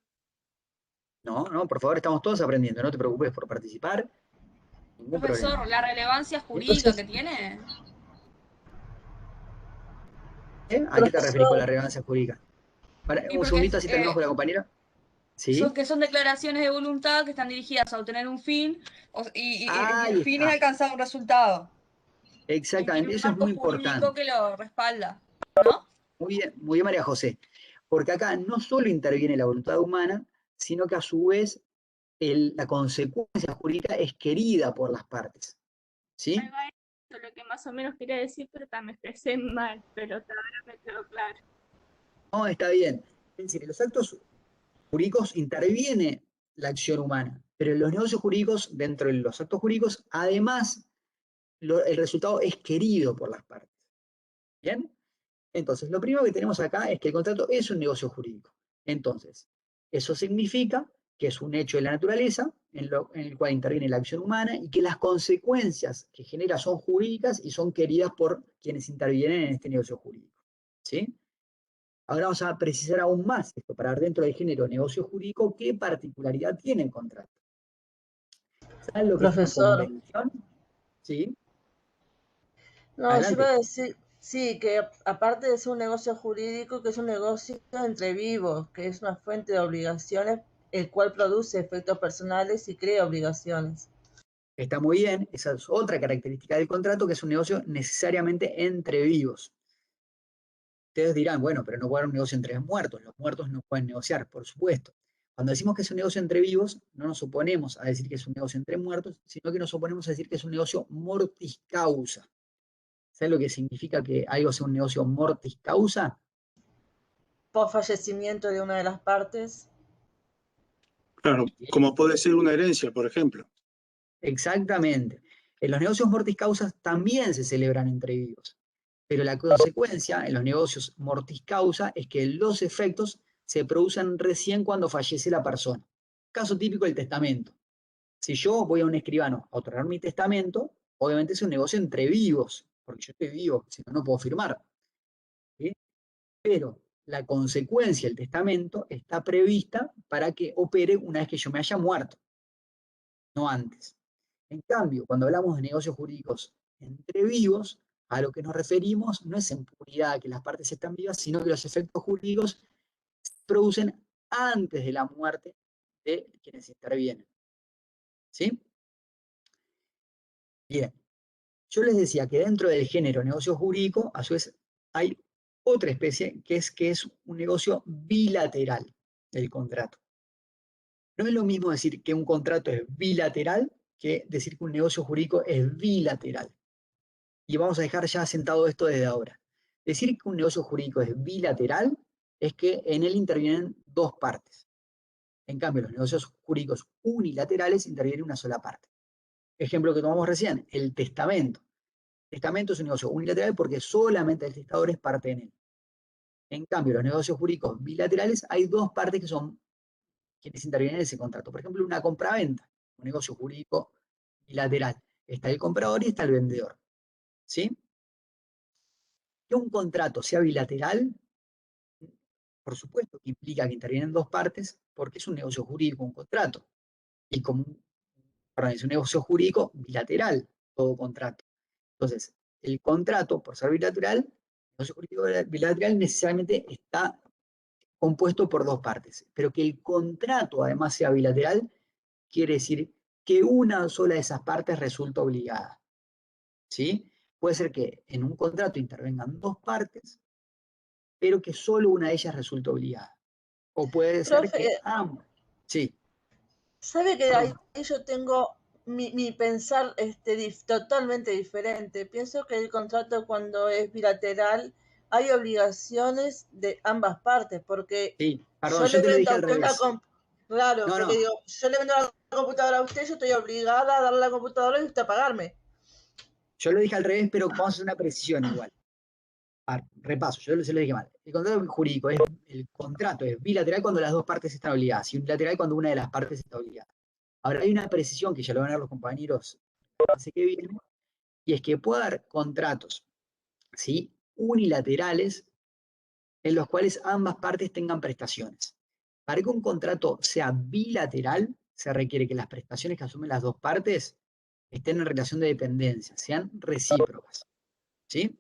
No, por favor, estamos todos aprendiendo, no te preocupes por participar. Ningún Profesor, problema. ¿la relevancia jurídica que tiene? ¿A qué te referís con la relevancia jurídica? Un segundito, así terminamos con la compañera. ¿Sí? Son que son declaraciones de voluntad que están dirigidas a obtener un fin y el fin es alcanzar un resultado. Exactamente, eso es muy importante. Jurídico que lo respalda, ¿no? Muy bien, María José. Porque acá no solo interviene la voluntad humana, sino que a su vez la consecuencia jurídica es querida por las partes. ¿Sí? Eso es lo que más o menos quería decir, pero también me expresé mal, pero ahora me quedó claro. No, está bien. Es decir, en los actos jurídicos interviene la acción humana, pero en los negocios jurídicos, dentro de los actos jurídicos, además, el resultado es querido por las partes. ¿Bien? Entonces, lo primero que tenemos acá es que el contrato es un negocio jurídico. Entonces, eso significa que es un hecho de la naturaleza en el cual interviene la acción humana y que las consecuencias que genera son jurídicas y son queridas por quienes intervienen en este negocio jurídico. ¿Sí? Ahora vamos a precisar aún más esto para ver dentro del género negocio jurídico qué particularidad tiene el contrato. ¿Saben lo que es una convención? ¿Sí? No, Adelante. yo iba a decir, sí, que aparte de ser un negocio jurídico, que es un negocio entre vivos, que es una fuente de obligaciones, el cual produce efectos personales y crea obligaciones. Está muy bien, esa es otra característica del contrato, que es un negocio necesariamente entre vivos. Ustedes dirán, bueno, pero no puede haber un negocio entre muertos, los muertos no pueden negociar, por supuesto. Cuando decimos que es un negocio entre vivos, no nos oponemos a decir que es un negocio entre muertos, sino que nos oponemos a decir que es un negocio mortis causa. ¿Saben lo que significa que algo sea un negocio mortis causa? Por fallecimiento de una de las partes. Claro, como puede ser una herencia, por ejemplo. Exactamente. En los negocios mortis causas también se celebran entre vivos. Pero la consecuencia en los negocios mortis causa es que los efectos se producen recién cuando fallece la persona. Caso típico del testamento. Si yo voy a un escribano a otorgar mi testamento, obviamente es un negocio entre vivos, porque yo estoy vivo, si no, no puedo firmar. ¿Sí? Pero la consecuencia del testamento está prevista para que opere una vez que yo me haya muerto, no antes. En cambio, cuando hablamos de negocios jurídicos entre vivos, a lo que nos referimos no es en puridad que las partes están vivas, sino que los efectos jurídicos se producen antes de la muerte de quienes intervienen. ¿Sí? Bien. Yo les decía que dentro del género negocio jurídico, a su vez, hay otra especie que es un negocio bilateral del contrato. No es lo mismo decir que un contrato es bilateral que decir que un negocio jurídico es bilateral. Y vamos a dejar ya sentado esto desde ahora. Decir que un negocio jurídico es bilateral es que en él intervienen dos partes. En cambio, los negocios jurídicos unilaterales intervienen una sola parte. Ejemplo que tomamos recién, el testamento. El testamento es un negocio unilateral porque solamente el testador es parte en él. En cambio, los negocios jurídicos bilaterales hay dos partes que son quienes intervienen en ese contrato. Por ejemplo, una compraventa, un negocio jurídico bilateral. Está el comprador y está el vendedor. ¿Sí? Que un contrato sea bilateral, por supuesto que implica que intervienen dos partes, porque es un negocio jurídico, un contrato. Y como es un negocio jurídico bilateral, todo contrato. Entonces, el contrato, por ser bilateral, el negocio jurídico bilateral necesariamente está compuesto por dos partes. Pero que el contrato además sea bilateral, quiere decir que una sola de esas partes resulta obligada. ¿Sí? Puede ser que en un contrato intervengan dos partes, pero que solo una de ellas resulte obligada. O puede ser Profe, que ambas. Sí. ¿sabe que ahí yo tengo mi pensar totalmente diferente? Pienso que el contrato cuando es bilateral hay obligaciones de ambas partes, porque Sí, perdón, yo yo le te lo vendo dije a al usted revés. Claro, No, porque no, digo, yo le vendo la computadora a usted, yo estoy obligada a darle la computadora y usted a pagarme. yo lo dije al revés, pero vamos a hacer una precisión igual. Repaso, yo se lo dije mal. El contrato jurídico el contrato es bilateral cuando las dos partes están obligadas y unilateral cuando una de las partes está obligada. Ahora hay una precisión que ya lo van a ver los compañeros la clase que viene, y es que puede haber contratos, ¿sí?, unilaterales en los cuales ambas partes tengan prestaciones. Para que un contrato sea bilateral, se requiere que las prestaciones que asumen las dos partes estén en relación de dependencia, sean recíprocas. ¿Sí?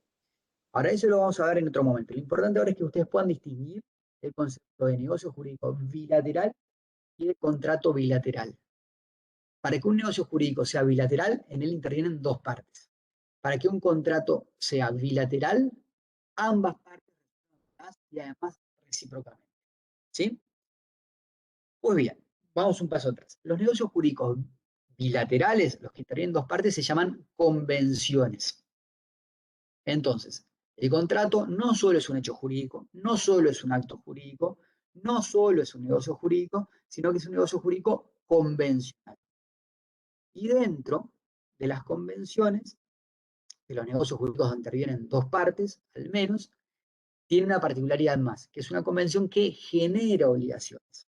Ahora eso lo vamos a ver en otro momento. Lo importante ahora es que ustedes puedan distinguir el concepto de negocio jurídico bilateral y de contrato bilateral. Para que un negocio jurídico sea bilateral, en él intervienen dos partes. Para que un contrato sea bilateral, ambas partes y además recíprocamente. ¿Sí? Pues bien, vamos un paso atrás. Los negocios jurídicos bilaterales, los que intervienen dos partes, se llaman convenciones. Entonces, el contrato no solo es un hecho jurídico, no solo es un acto jurídico, no solo es un negocio jurídico, sino que es un negocio jurídico convencional. Y dentro de las convenciones, de los negocios jurídicos donde intervienen dos partes, al menos, tiene una particularidad más, que es una convención que genera obligaciones.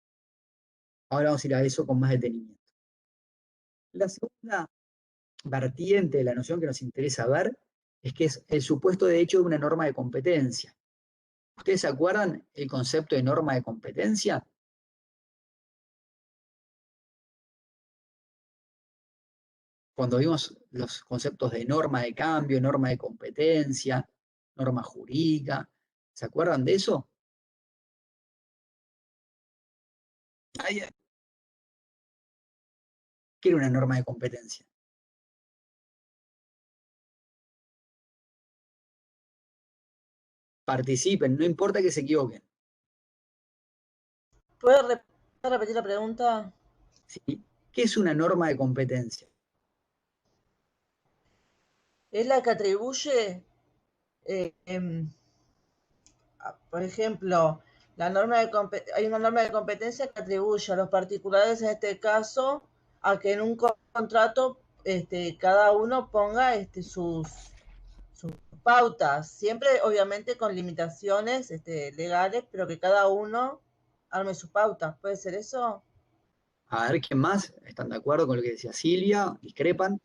Ahora vamos a ir a eso con más detenimiento. La segunda vertiente de la noción que nos interesa ver es que es el supuesto de hecho de una norma de competencia. ¿Ustedes se acuerdan el concepto de norma de competencia? Cuando vimos los conceptos de norma de cambio, norma de competencia, norma jurídica, ¿se acuerdan de eso? ¿Qué era una norma de competencia? Participen, no importa que se equivoquen. ¿Puede repetir la pregunta? ¿Sí? ¿Qué es una norma de competencia? Es la que atribuye, por ejemplo, hay una norma de competencia que atribuye a los particulares, en este caso, a que en un contrato cada uno ponga sus pautas, siempre obviamente con limitaciones legales, pero que cada uno arme sus pautas. ¿Puede ser eso? A ver, ¿quién más? ¿Están de acuerdo con lo que decía Silvia? ¿Discrepan?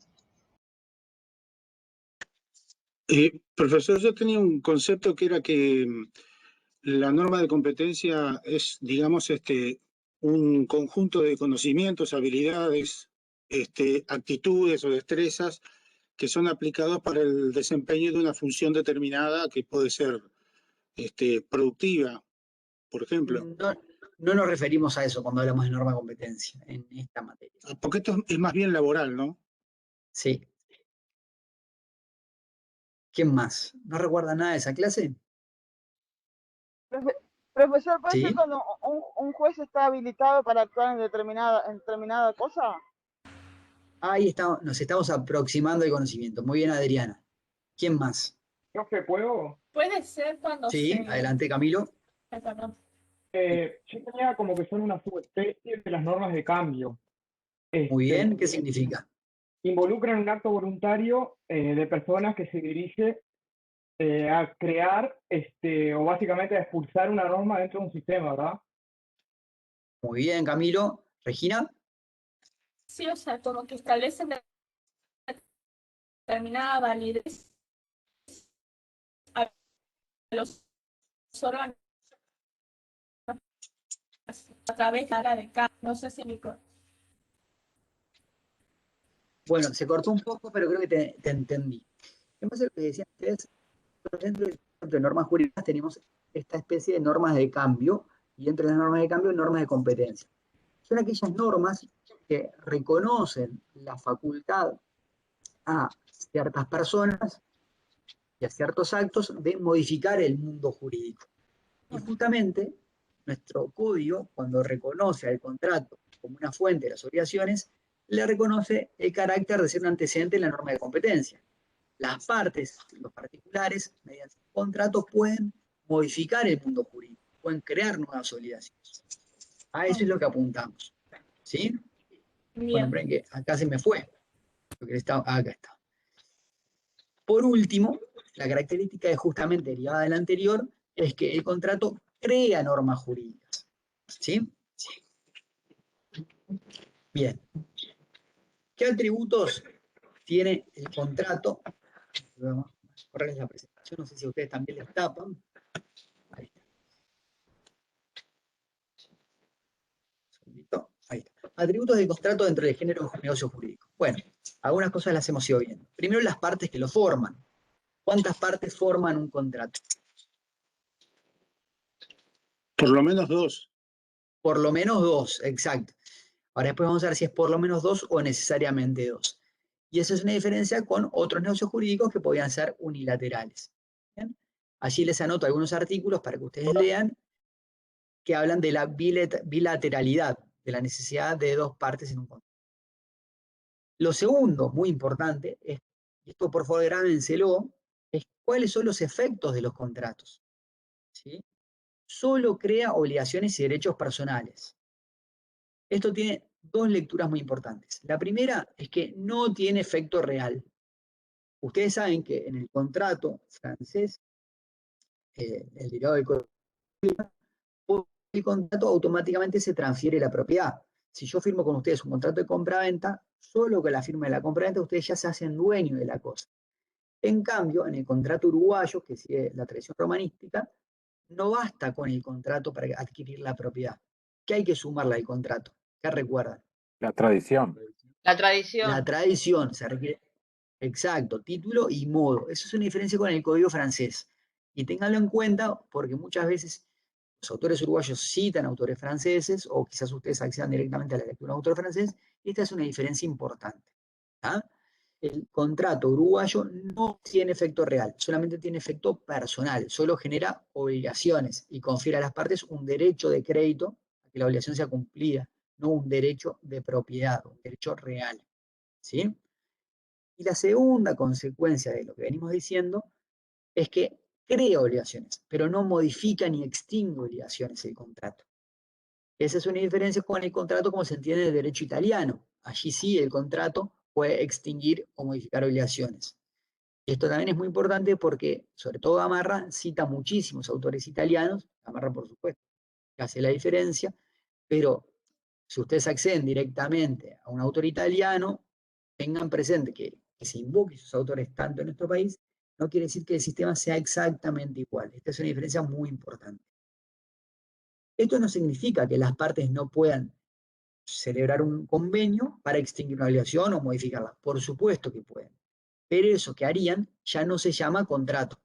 Profesor, yo tenía un concepto que era que la norma de competencia es, digamos, un conjunto de conocimientos, habilidades, actitudes o destrezas que son aplicados para el desempeño de una función determinada que puede ser productiva, por ejemplo. No nos referimos a eso cuando hablamos de norma de competencia en esta materia. Porque esto es más bien laboral, ¿no? Sí. ¿Quién más? ¿No recuerda nada de esa clase? Profesor, ¿puede ¿Sí? ser cuando un juez está habilitado para actuar en determinada cosa? Ahí estamos, nos estamos aproximando al conocimiento. Muy bien, Adriana. ¿Quién más? Profe, ¿puedo? Puede ser cuando Sí, adelante, Camilo. Yo tenía como que son una subespecie de las normas de cambio. Muy bien, ¿qué significa? Involucran un acto voluntario de personas que se dirige a crear o básicamente a expulsar una norma dentro de un sistema, ¿verdad? Muy bien, Camilo. ¿Regina? Sí, o sea, como que establecen determinada validez a los órganos a través de la de cambio. No sé si me... Bueno, se cortó un poco, pero creo que te entendí. En base a lo que decían ustedes, dentro de normas jurídicas tenemos esta especie de normas de cambio, y entre las normas de cambio, normas de competencia. Son aquellas normas que reconocen la facultad a ciertas personas y a ciertos actos de modificar el mundo jurídico. Y justamente nuestro código, cuando reconoce al contrato como una fuente de las obligaciones, le reconoce el carácter de ser un antecedente en la norma de competencia. Las partes, los particulares, mediante contratos pueden modificar el mundo jurídico, pueden crear nuevas obligaciones. A eso es lo que apuntamos. ¿Sí? Bueno, esperen que acá se me fue. Acá está. Por último, la característica justamente derivada de la anterior es que el contrato crea normas jurídicas. ¿Sí? Bien. ¿Qué atributos tiene el contrato? Vamos a correr la presentación, no sé si ustedes también les tapan. Ahí está. Ahí está. Atributos del contrato dentro del género de negocio jurídico. Bueno, algunas cosas las hemos ido viendo. Primero, las partes que lo forman. ¿Cuántas partes forman un contrato? Por lo menos dos. Por lo menos dos, exacto. Ahora después vamos a ver si es por lo menos dos o necesariamente dos. Y eso es una diferencia con otros negocios jurídicos que podían ser unilaterales. ¿Bien? Allí les anoto algunos artículos para que ustedes lean que hablan de la bilateralidad, de la necesidad de dos partes en un contrato. Lo segundo, muy importante, es, y esto por favor grábenselo, es cuáles son los efectos de los contratos. ¿Sí? Solo crea obligaciones y derechos personales. Esto tiene dos lecturas muy importantes. La primera es que no tiene efecto real. Ustedes saben que en el contrato francés, el derivado del código, por el contrato automáticamente se transfiere la propiedad. Si yo firmo con ustedes un contrato de compra-venta, solo con la firma de la compra-venta ustedes ya se hacen dueños de la cosa. En cambio, en el contrato uruguayo, que sigue la tradición romanística, no basta con el contrato para adquirir la propiedad. ¿Qué hay que sumarle al contrato? ¿Qué recuerdan? La tradición. La tradición. La tradición, se requiere. Exacto, título y modo. Eso es una diferencia con el código francés. Y ténganlo en cuenta porque muchas veces los autores uruguayos citan autores franceses o quizás ustedes accedan directamente a la lectura de un autor francés. Y esta es una diferencia importante. ¿Ah? El contrato uruguayo no tiene efecto real, solamente tiene efecto personal, solo genera obligaciones y confiere a las partes un derecho de crédito a que la obligación sea cumplida, no un derecho de propiedad, un derecho real. ¿Sí? Y la segunda consecuencia de lo que venimos diciendo es que crea obligaciones, pero no modifica ni extingue obligaciones el contrato. Esa es una diferencia con el contrato como se entiende en el derecho italiano. Allí sí el contrato puede extinguir o modificar obligaciones. Esto también es muy importante porque, sobre todo Gamarra, cita muchísimos autores italianos, Gamarra por supuesto, que hace la diferencia, pero si ustedes acceden directamente a un autor italiano, tengan presente que se invoque sus autores tanto en nuestro país, no quiere decir que el sistema sea exactamente igual. Esta es una diferencia muy importante. Esto no significa que las partes no puedan celebrar un convenio para extinguir una obligación o modificarla. Por supuesto que pueden. pero eso que harían ya no se llama contrato.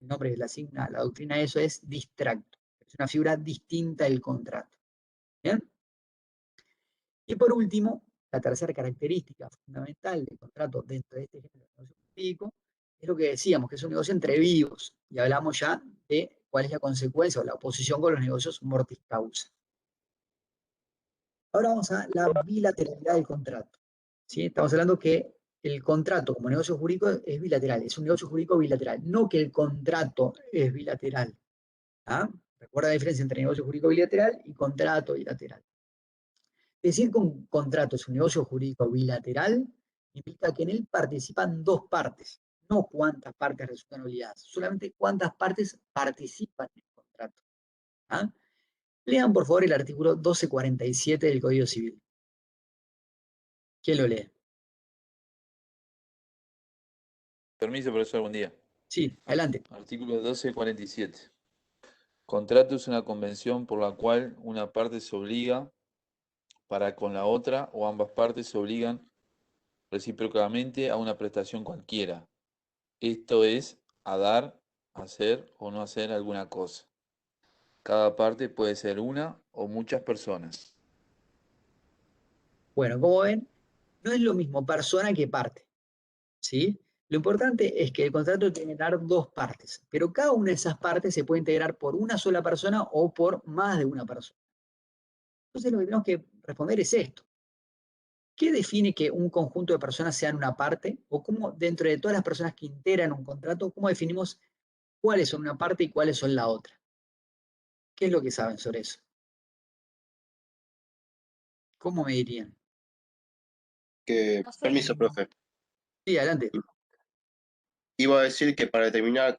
El nombre que le asigna la doctrina a eso es distracto. Es una figura distinta del contrato. ¿Bien? Y por último, la tercera característica fundamental del contrato dentro de este género de negocio jurídico es lo que decíamos, que es un negocio entre vivos. Y hablamos ya de cuál es la consecuencia o la oposición con los negocios mortis causa. Ahora vamos a la bilateralidad del contrato. ¿Sí? Estamos hablando que el contrato como negocio jurídico es bilateral, es un negocio jurídico bilateral, no que el contrato es bilateral. ¿Ah? Recuerda la diferencia entre negocio jurídico bilateral y contrato bilateral. Decir que un contrato es un negocio jurídico bilateral implica que en él participan dos partes, no cuántas partes resultan obligadas, solamente cuántas partes participan en el contrato. ¿Ah? Lean por favor el artículo 1247 del Código Civil. ¿Quién lo lee? Permiso, profesor, buen día. Sí, adelante. Artículo 1247. Contrato es una convención por la cual una parte se obliga para con la otra o ambas partes se obligan recíprocamente a una prestación cualquiera. Esto es, a dar, hacer o no hacer alguna cosa. Cada parte puede ser una o muchas personas. Bueno, como ven, no es lo mismo persona que parte. ¿Sí? Lo importante es que el contrato tiene que tener dos partes, pero cada una de esas partes se puede integrar por una sola persona o por más de una persona. Entonces lo que tenemos que responder es esto. ¿Qué define que un conjunto de personas sean una parte? ¿O cómo dentro de todas las personas que integran un contrato, cómo definimos cuáles son una parte y cuáles son la otra? ¿Qué es lo que saben sobre eso? ¿Cómo me dirían? Permiso, profe. Sí, adelante. Iba a decir que para determinar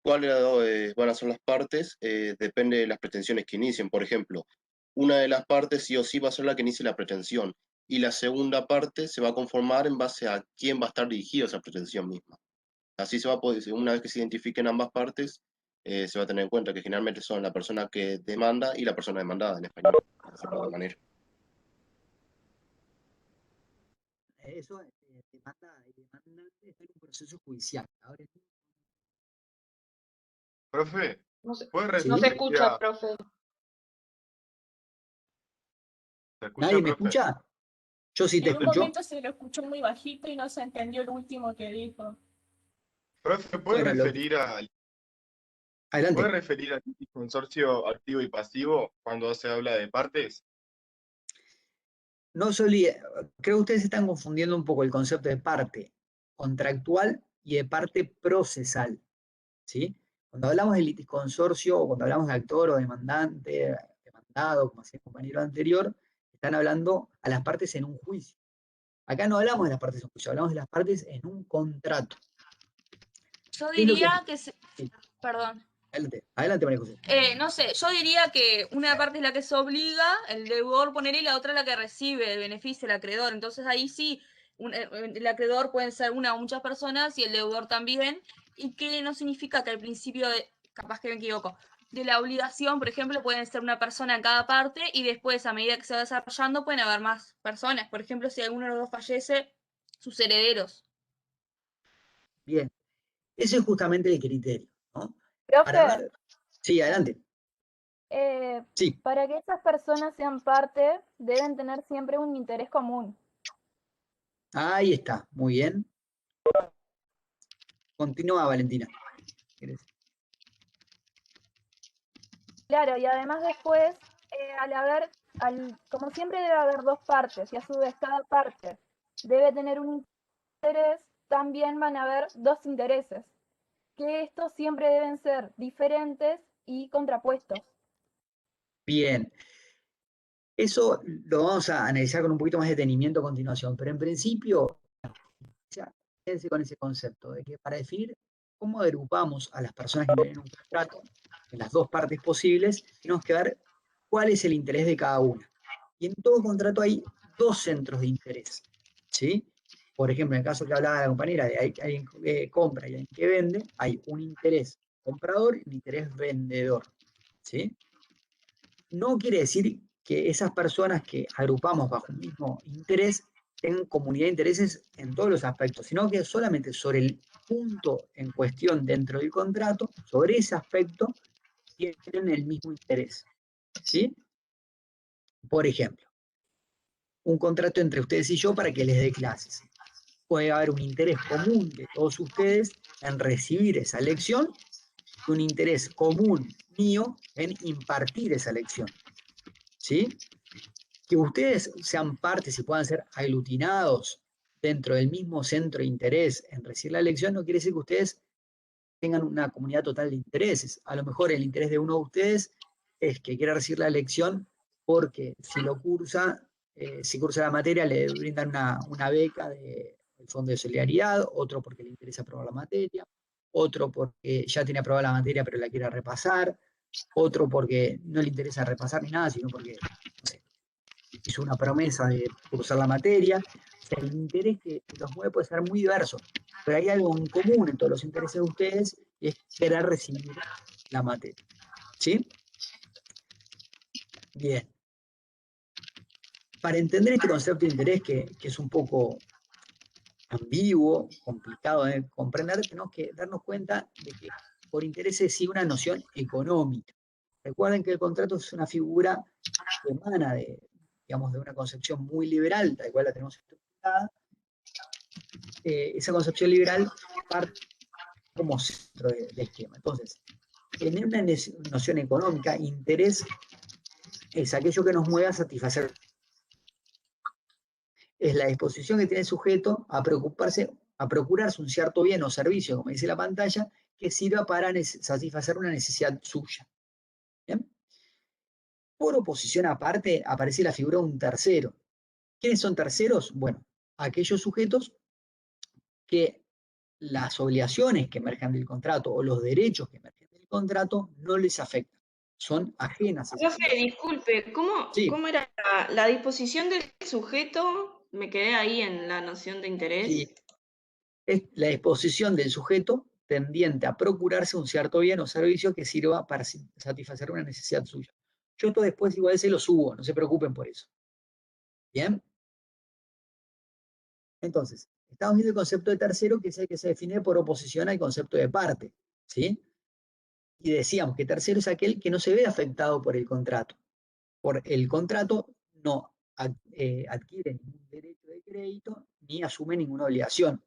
cuáles van a ser las partes, depende de las pretensiones que inicien. Por ejemplo, una de las partes sí o sí va a ser la que inicie la pretensión, y la segunda parte se va a conformar en base a quién va a estar dirigido esa pretensión misma. Así se va a poder, una vez que se identifiquen ambas partes, se va a tener en cuenta que generalmente son la persona que demanda y la persona demandada en español, de esa manera. Eso demanda y demandante está en un proceso judicial. Ahora, Profe, No se, ¿puede no se referir escucha, a... profe. ¿Se escucha, ¿nadie me profe? escucha? Yo sí te En un escucho. momento se lo escuchó muy bajito y no se entendió el último que dijo. Profe, ¿puede Bueno, referir al adelante. consorcio activo y pasivo cuando se habla de partes? No solía, creo que ustedes están confundiendo un poco el concepto de parte contractual y de parte procesal. ¿Sí? Cuando hablamos de litisconsorcio o cuando hablamos de actor o demandante, demandado, como decía el compañero anterior, están hablando a las partes en un juicio. Acá no hablamos de las partes en un juicio, hablamos de las partes en un contrato. Yo ¿Qué es lo que... diría que... Sí, Perdón. adelante, María José. No sé, yo diría que una parte es la que se obliga, el deudor poner, y la otra la que recibe el beneficio, el acreedor. Entonces ahí sí, el acreedor pueden ser una o muchas personas y el deudor también. Y que no significa que al principio, capaz que me equivoco, de la obligación, por ejemplo, pueden ser una persona en cada parte y después, a medida que se va desarrollando, pueden haber más personas. Por ejemplo, si alguno de los dos fallece, sus herederos. Bien, ese es justamente el criterio, ¿no? Profe, Para ver... Sí, adelante. Sí. para que esas personas sean parte, deben tener siempre un interés común. Ahí está, muy bien. Continúa, Valentina. Claro, y además después, como siempre debe haber dos partes, y a su vez cada parte debe tener un interés, también van a haber dos intereses, que estos siempre deben ser diferentes y contrapuestos. Bien. Eso lo vamos a analizar con un poquito más de detenimiento a continuación, pero en principio, quédense con ese concepto de que para definir cómo agrupamos a las personas que tienen un contrato en las dos partes posibles, tenemos que ver cuál es el interés de cada una. Y en todo contrato hay dos centros de interés, ¿sí? Por ejemplo, en el caso que hablaba la compañera de alguien que compra y alguien que vende, hay un interés comprador y un interés vendedor, ¿sí? No quiere decir que esas personas que agrupamos bajo un mismo interés tengan comunidad de intereses en todos los aspectos, sino que solamente sobre el punto en cuestión dentro del contrato, sobre ese aspecto, tienen el mismo interés. ¿Sí? Por ejemplo, un contrato entre ustedes y yo para que les dé clases. Puede haber un interés común de todos ustedes en recibir esa lección y un interés común mío en impartir esa lección. ¿Sí? Que ustedes sean partes y puedan ser aglutinados dentro del mismo centro de interés en recibir la lección no quiere decir que ustedes tengan una comunidad total de intereses. A lo mejor el interés de uno de ustedes es que quiera recibir la lección porque si lo cursa, si cursa la materia le brindan una beca del Fondo de Solidaridad, otro porque le interesa aprobar la materia, otro porque ya tiene aprobada la materia pero la quiere repasar, otro porque no le interesa repasar ni nada, sino porque, no sé, hizo una promesa de cursar la materia. O sea, el interés que los mueve puede ser muy diverso, pero hay algo en común en todos los intereses de ustedes y es querer recibir la materia. ¿Sí? Bien. Para entender este concepto de interés, que es un poco ambiguo, complicado de comprender, tenemos que darnos cuenta de que por interés es sí una noción económica. Recuerden que el contrato es una figura que emana de, digamos, de una concepción muy liberal, tal cual la tenemos estructurada. Esa concepción liberal parte como centro de esquema. Entonces, en una noción económica, interés es aquello que nos mueve a satisfacer. Es la disposición que tiene el sujeto a preocuparse, a procurarse un cierto bien o servicio, como dice la pantalla, que sirva para satisfacer una necesidad suya. ¿Bien? Por oposición aparte, aparece la figura de un tercero. ¿Quiénes son terceros? Bueno, aquellos sujetos que las obligaciones que emergen del contrato o los derechos que emergen del contrato no les afectan, son ajenas a esa Profe, disculpe, Sí. ¿cómo era la disposición del sujeto? Me quedé ahí en la noción de interés. Sí. Es la disposición del sujeto tendiente a procurarse un cierto bien o servicio que sirva para satisfacer una necesidad suya. Yo esto después igual se lo subo, no se preocupen por eso. ¿Bien? Entonces, estamos viendo el concepto de tercero, que es el que se define por oposición al concepto de parte. ¿Sí? Y decíamos que tercero es aquel que no se ve afectado por el contrato. Por el contrato no adquiere ningún derecho de crédito ni asume ninguna obligación.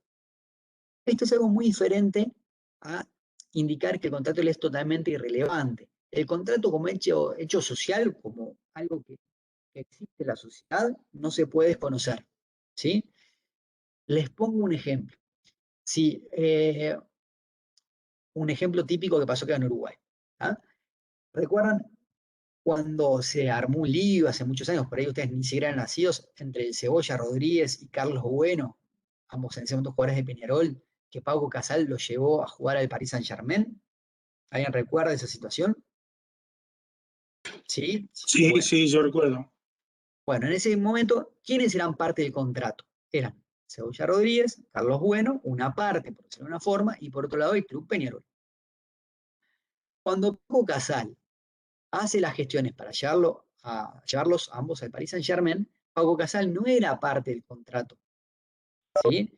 Esto es algo muy diferente a indicar que el contrato le es totalmente irrelevante. El contrato como hecho social, como algo que existe en la sociedad, no se puede desconocer. ¿Sí? Les pongo un ejemplo. Si, un ejemplo típico que pasó acá en Uruguay. ¿Ah? ¿Recuerdan cuando se armó un lío hace muchos años, por ahí ustedes ni siquiera eran nacidos, entre el Cebolla Rodríguez y Carlos Bueno, ambos en ese momento jugadores de Peñarol, que Pau Casal lo llevó a jugar al Paris Saint-Germain? ¿Alguien recuerda esa situación? ¿Sí? Sí, Bueno. sí, yo recuerdo. Bueno, en ese momento, ¿quiénes eran parte del contrato? Eran Cebolla Rodríguez, Carlos Bueno, una parte, por decirlo de una forma, y por otro lado el Club Peñarol. Cuando Pau Casal hace las gestiones para llevarlos ambos al Paris Saint-Germain, Pau Casal no era parte del contrato. ¿Sí?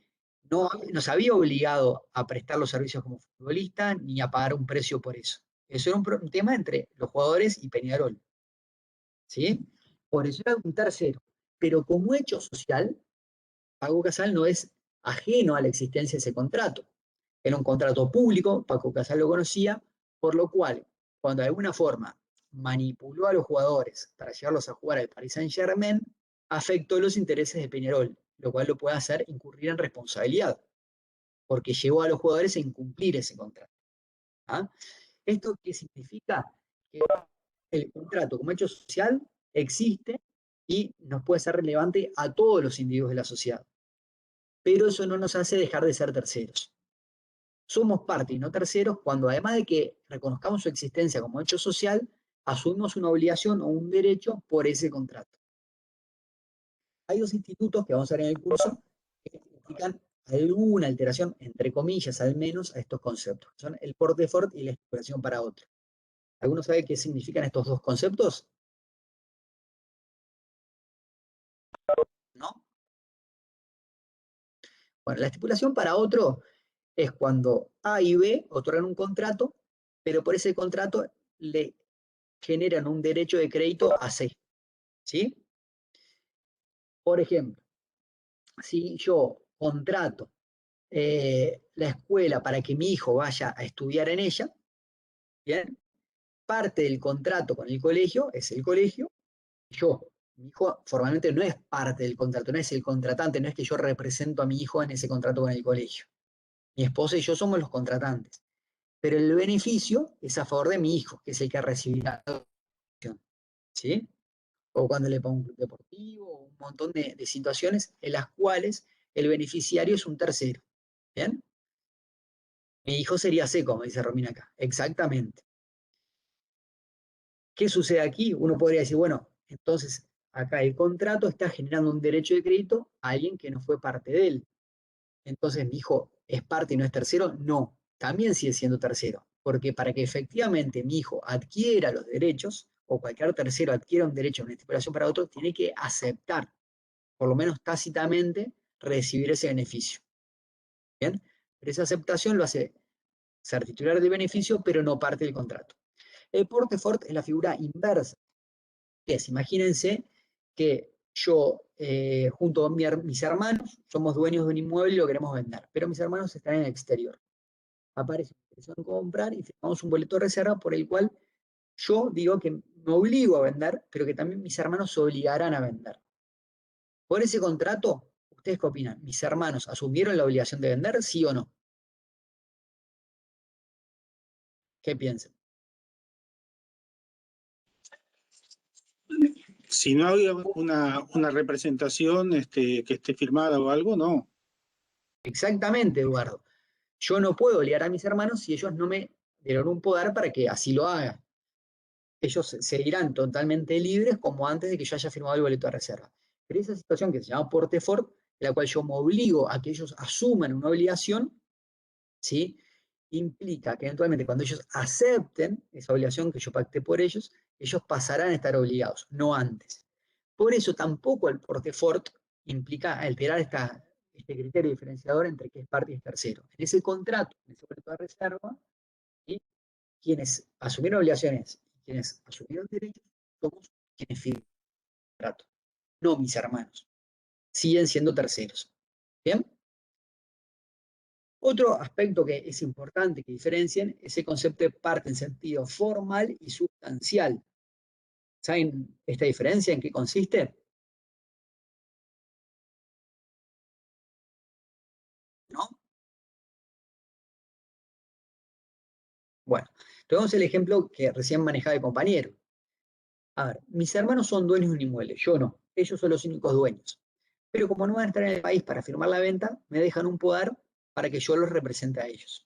No nos había obligado a prestar los servicios como futbolista ni a pagar un precio por eso. Eso era un tema entre los jugadores y Peñarol. ¿Sí? Por eso era un tercero. Pero como hecho social, Paco Casal no es ajeno a la existencia de ese contrato. Era un contrato público, Paco Casal lo conocía, por lo cual, cuando de alguna forma manipuló a los jugadores para llevarlos a jugar al Paris Saint-Germain, afectó los intereses de Peñarol, lo cual lo puede hacer incurrir en responsabilidad, porque llevó a los jugadores a incumplir ese contrato. ¿Ah? ¿Esto qué significa? Que el contrato como hecho social existe y nos puede ser relevante a todos los individuos de la sociedad. Pero eso no nos hace dejar de ser terceros. Somos parte y no terceros cuando, además de que reconozcamos su existencia como hecho social, asumimos una obligación o un derecho por ese contrato. Hay dos institutos que vamos a ver en el curso que explican alguna alteración, entre comillas al menos, a estos conceptos. Son el por default y la especulación para otro. ¿Alguno sabe qué significan estos dos conceptos? ¿No? Bueno, la estipulación para otro es cuando A y B otorgan un contrato, pero por ese contrato le generan un derecho de crédito a C, ¿sí? Por ejemplo, si yo contrato la escuela para que mi hijo vaya a estudiar en ella, ¿bien? Parte del contrato con el colegio es el colegio, mi hijo formalmente no es parte del contrato, no es el contratante, no es que yo represento a mi hijo en ese contrato con el colegio. Mi esposa y yo somos los contratantes, pero el beneficio es a favor de mi hijo, que es el que recibirá la educación, ¿sí? O cuando le pongo un club deportivo, un montón de situaciones en las cuales el beneficiario es un tercero, ¿bien? Mi hijo sería C, como dice Romina acá, exactamente. ¿Qué sucede aquí? Uno podría decir, bueno, entonces acá el contrato está generando un derecho de crédito a alguien que no fue parte de él. Entonces, ¿mi hijo es parte y no es tercero? No, también sigue siendo tercero, porque para que efectivamente mi hijo adquiera los derechos, o cualquier tercero adquiera un derecho a una estipulación para otro, tiene que aceptar, por lo menos tácitamente, recibir ese beneficio. ¿Bien? Pero esa aceptación lo hace ser titular del beneficio, pero no parte del contrato. El porte fort es la figura inversa, que es, imagínense que yo, junto con mis hermanos, somos dueños de un inmueble y lo queremos vender, pero mis hermanos están en el exterior. Aparece una intención de comprar y firmamos un boleto de reserva por el cual yo digo que me obligo a vender, pero que también mis hermanos se obligarán a vender. Por ese contrato, ¿ustedes qué opinan? ¿Mis hermanos asumieron la obligación de vender, sí o no? ¿Qué piensan? Si no había una representación que esté firmada o algo, no. Exactamente, Eduardo. Yo no puedo obligar a mis hermanos si ellos no me dieron un poder para que así lo haga. Ellos seguirán totalmente libres como antes de que yo haya firmado el boleto de reserva. Pero esa situación que se llama porte fort, en la cual yo me obligo a que ellos asuman una obligación, ¿sí? Implica que eventualmente cuando ellos acepten esa obligación que yo pacté por ellos pasarán a estar obligados, no antes. Por eso tampoco el porte fort implica alterar este criterio diferenciador entre qué es parte y es tercero. En ese contrato, en ese boleto de reserva, ¿sí? Quienes asumieron obligaciones y quienes asumieron derechos somos quienes firman el contrato, no mis hermanos. Siguen siendo terceros. ¿Bien? Otro aspecto que es importante que diferencien es el concepto de parte en sentido formal y sustancial. ¿Saben esta diferencia en qué consiste? ¿No? Bueno, tomemos el ejemplo que recién manejaba el compañero. A ver, mis hermanos son dueños de un inmueble, yo no. Ellos son los únicos dueños. Pero como no van a estar en el país para firmar la venta, me dejan un poder para que yo los represente a ellos.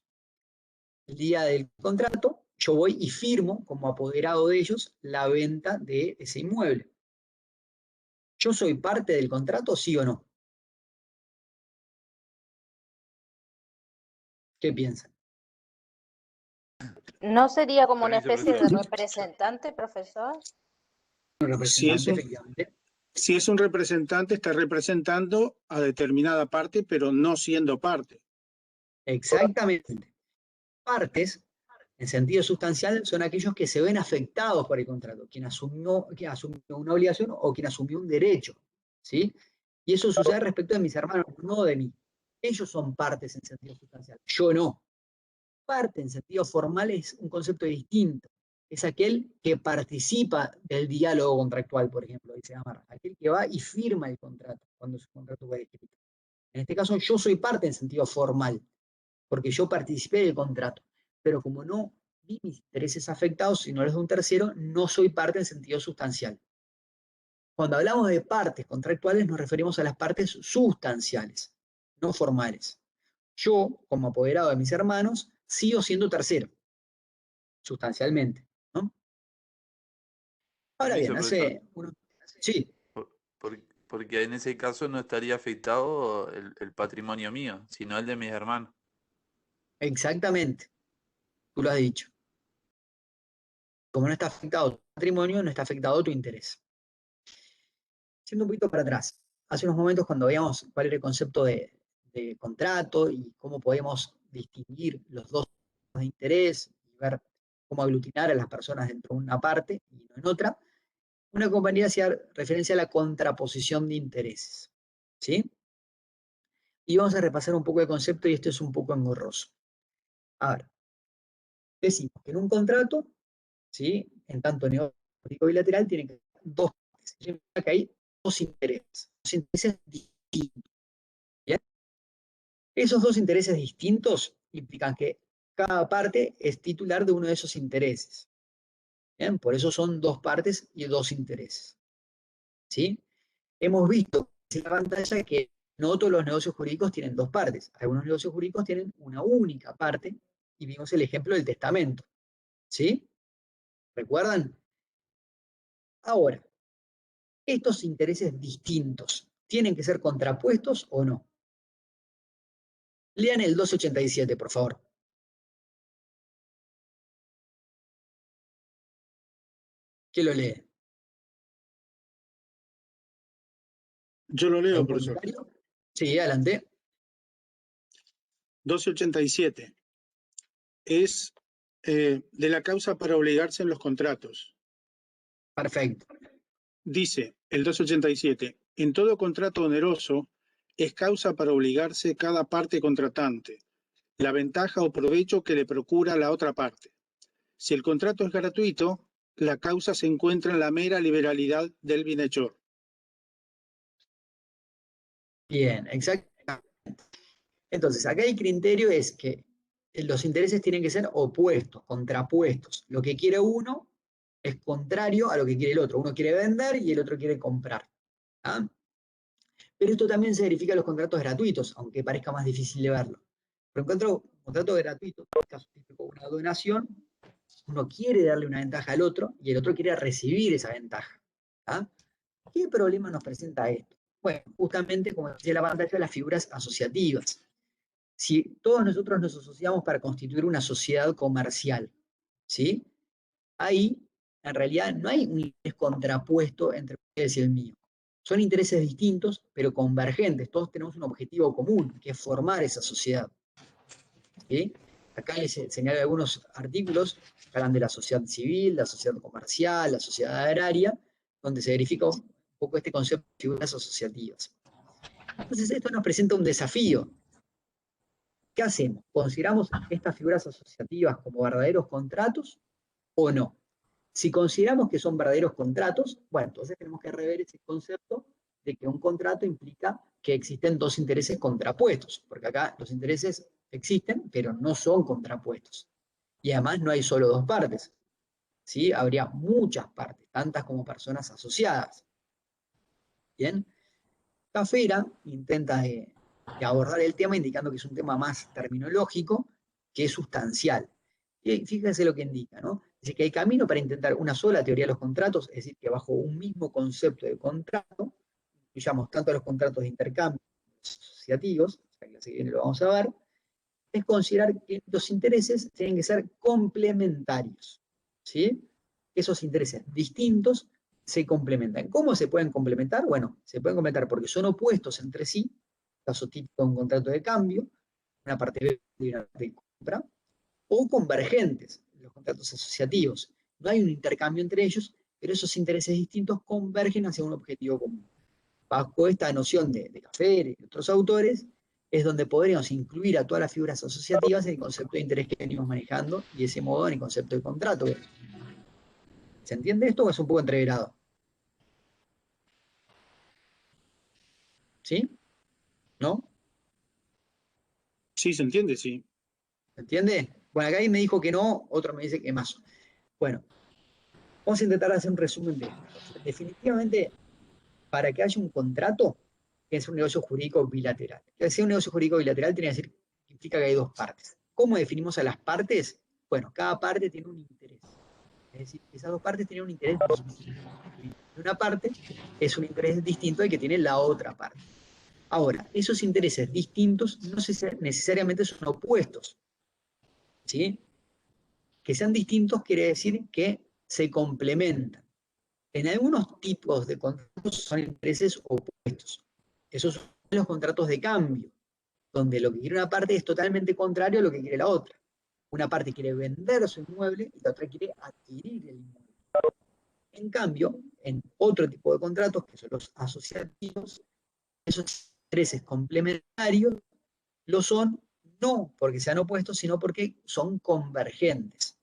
El día del contrato, yo voy y firmo como apoderado de ellos la venta de ese inmueble. ¿Yo soy parte del contrato, sí o no? ¿Qué piensan? ¿No sería como una Permiso, especie de profesor. representante, profesor? Si es un representante, está representando a determinada parte, pero no siendo parte. Exactamente. Partes, en sentido sustancial, son aquellos que se ven afectados por el contrato, quien asumió una obligación o quien asumió un derecho, ¿sí? Y eso sucede respecto de mis hermanos, no de mí. Ellos son partes en sentido sustancial, yo no. Parte en sentido formal es un concepto distinto. Es aquel que participa del diálogo contractual, por ejemplo, dice Amarra. Aquel que va y firma el contrato cuando su contrato fue escrito. En este caso, yo soy parte en sentido formal, porque yo participé del contrato. Pero como no vi mis intereses afectados, sino los de un tercero, no soy parte en sentido sustancial. Cuando hablamos de partes contractuales, nos referimos a las partes sustanciales, no formales. Yo, como apoderado de mis hermanos, sigo siendo tercero, sustancialmente, ¿no? Ahora Permiso, bien, profesor. sí, Porque en ese caso no estaría afectado el patrimonio mío, sino el de mis hermanos. exactamente, tú lo has dicho. Como no está afectado tu patrimonio, no está afectado tu interés. Siendo un poquito para atrás, hace unos momentos cuando veíamos cuál era el concepto de de contrato y cómo podemos distinguir los dos tipos de interés y ver cómo aglutinar a las personas dentro de una parte y no en otra, una compañía hacía referencia a la contraposición de intereses. ¿Sí? Y vamos a repasar un poco de concepto y esto es un poco engorroso. A ver, decimos que en un contrato, ¿sí? En tanto negocio jurídico bilateral, tiene que haber dos partes. Significa que hay dos intereses distintos. ¿Bien? Esos dos intereses distintos implican que cada parte es titular de uno de esos intereses. ¿Bien? Por eso son dos partes y dos intereses. ¿Sí? Hemos visto en la pantalla que no todos los negocios jurídicos tienen dos partes. Algunos negocios jurídicos tienen una única parte y vimos el ejemplo del testamento. ¿Sí? ¿Recuerdan? Ahora, estos intereses distintos, ¿tienen que ser contrapuestos o no? Lean el 287, por favor. ¿Qué lo lee? Yo lo leo, ¿Algún profesor. comentario? Sí, adelante. 287. Es de la causa para obligarse en los contratos. Perfecto. Dice el 287, en todo contrato oneroso es causa para obligarse cada parte contratante, la ventaja o provecho que le procura la otra parte. Si el contrato es gratuito, la causa se encuentra en la mera liberalidad del bienhechor. Bien, exactamente. Entonces, acá el criterio es que los intereses tienen que ser opuestos, contrapuestos. Lo que quiere uno es contrario a lo que quiere el otro. Uno quiere vender y el otro quiere comprar. ¿Ah? Pero esto también se verifica en los contratos gratuitos, aunque parezca más difícil de verlo. Pero un contrato gratuito, en este caso típico una donación, uno quiere darle una ventaja al otro y el otro quiere recibir esa ventaja. ¿Ah? ¿Qué problema nos presenta esto? Bueno, justamente, como decía la pantalla, las figuras asociativas. Si todos nosotros nos asociamos para constituir una sociedad comercial, ¿sí? Ahí, en realidad, no hay un interés contrapuesto entre ustedes y el mío. Son intereses distintos, pero convergentes. Todos tenemos un objetivo común, que es formar esa sociedad. ¿Sí? Acá les señalo algunos artículos que hablan de la sociedad civil, la sociedad comercial, la sociedad agraria, donde se verifica un poco este concepto de figuras asociativas. Entonces, esto nos presenta un desafío. ¿Qué hacemos? ¿Consideramos estas figuras asociativas como verdaderos contratos o no? Si consideramos que son verdaderos contratos, bueno, entonces tenemos que rever ese concepto de que un contrato implica que existen dos intereses contrapuestos, porque acá los intereses existen, pero no son contrapuestos. Y además no hay solo dos partes, ¿sí? Habría muchas partes, tantas como personas asociadas. ¿Bien? Cafera intenta de abordar el tema indicando que es un tema más terminológico que sustancial. Y fíjense lo que indica, ¿no? Dice que el camino para intentar una sola teoría de los contratos, es decir, que bajo un mismo concepto de contrato, incluyamos tanto los contratos de intercambio asociativos, la clase que viene lo vamos a ver, es considerar que los intereses tienen que ser complementarios, ¿sí? Esos intereses distintos se complementan. ¿Cómo se pueden complementar? Bueno, se pueden complementar porque son opuestos entre sí, caso típico de un contrato de cambio, una parte de venta y una parte de compra, o convergentes, los contratos asociativos. No hay un intercambio entre ellos, pero esos intereses distintos convergen hacia un objetivo común. Bajo esta noción de Café y otros autores, es donde podríamos incluir a todas las figuras asociativas en el concepto de interés que venimos manejando y de ese modo en el concepto de contrato. ¿Se entiende esto o es un poco entreverado? ¿Sí? ¿No? Sí, se entiende, sí. ¿Se entiende? Bueno, acá alguien me dijo que no, otro me dice que más. Bueno, vamos a intentar hacer un resumen de esto. Definitivamente, para que haya un contrato, es un negocio jurídico bilateral. Que sea un negocio jurídico bilateral tiene que decir, implica que hay dos partes. ¿Cómo definimos a las partes? Bueno, cada parte tiene un interés. Es decir, esas dos partes tienen un interés distinto. Una parte es un interés distinto al que tiene la otra parte. Ahora, esos intereses distintos no necesariamente son opuestos. ¿Sí? Que sean distintos quiere decir que se complementan. En algunos tipos de contratos son intereses opuestos. Esos son los contratos de cambio, donde lo que quiere una parte es totalmente contrario a lo que quiere la otra. Una parte quiere vender su inmueble y la otra quiere adquirir el inmueble. En cambio, en otro tipo de contratos, que son los asociativos, esos intereses complementarios lo son no porque sean opuestos, sino porque son convergentes.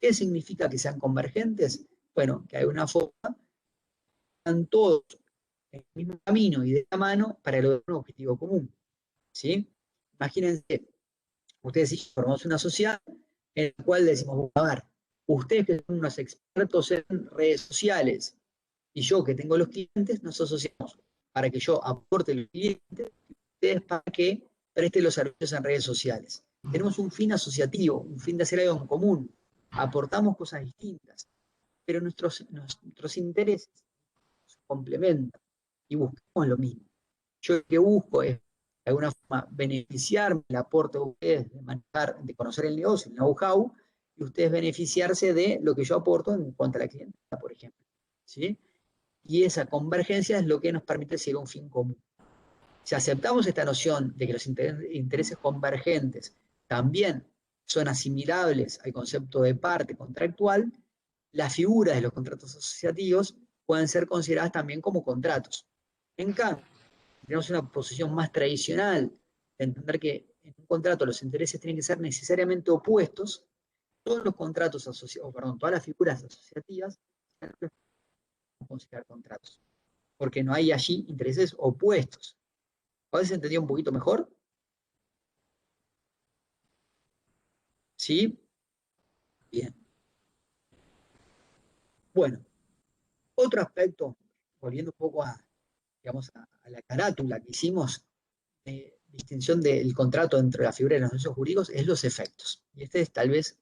¿Qué significa que sean convergentes? Bueno, que hay una forma, están todos en el mismo camino y de la mano para lograr un objetivo común. ¿Sí? Imagínense, ustedes y yo formamos una sociedad en la cual decimos, bueno, a ver, ustedes que son unos expertos en redes sociales y yo que tengo los clientes, nos asociamos para que yo aporte los clientes y ustedes para que presten los servicios en redes sociales. Tenemos un fin asociativo, un fin de hacer algo en común, aportamos cosas distintas, pero nuestros intereses se complementan y buscamos lo mismo. Yo lo que busco es, de alguna forma, beneficiarme del aporte de ustedes de manejar, de conocer el negocio, el know-how, y ustedes beneficiarse de lo que yo aporto en cuanto a la clientela, por ejemplo. ¿Sí? Y esa convergencia es lo que nos permite seguir un fin común. Si aceptamos esta noción de que los intereses convergentes también son asimilables al concepto de parte contractual, las figuras de los contratos asociativos pueden ser consideradas también como contratos. En cambio, tenemos una posición más tradicional de entender que en un contrato los intereses tienen que ser necesariamente opuestos. Todos los contratos asociados, todas las figuras asociativas se pueden considerar contratos, porque no hay allí intereses opuestos. ¿Ahora se entendió un poquito mejor? ¿Sí? Bien. Bueno, otro aspecto, volviendo un poco a, digamos, a la carátula que hicimos, de distinción del contrato entre la figura de los negocios jurídicos, es los efectos. Y este es tal vez,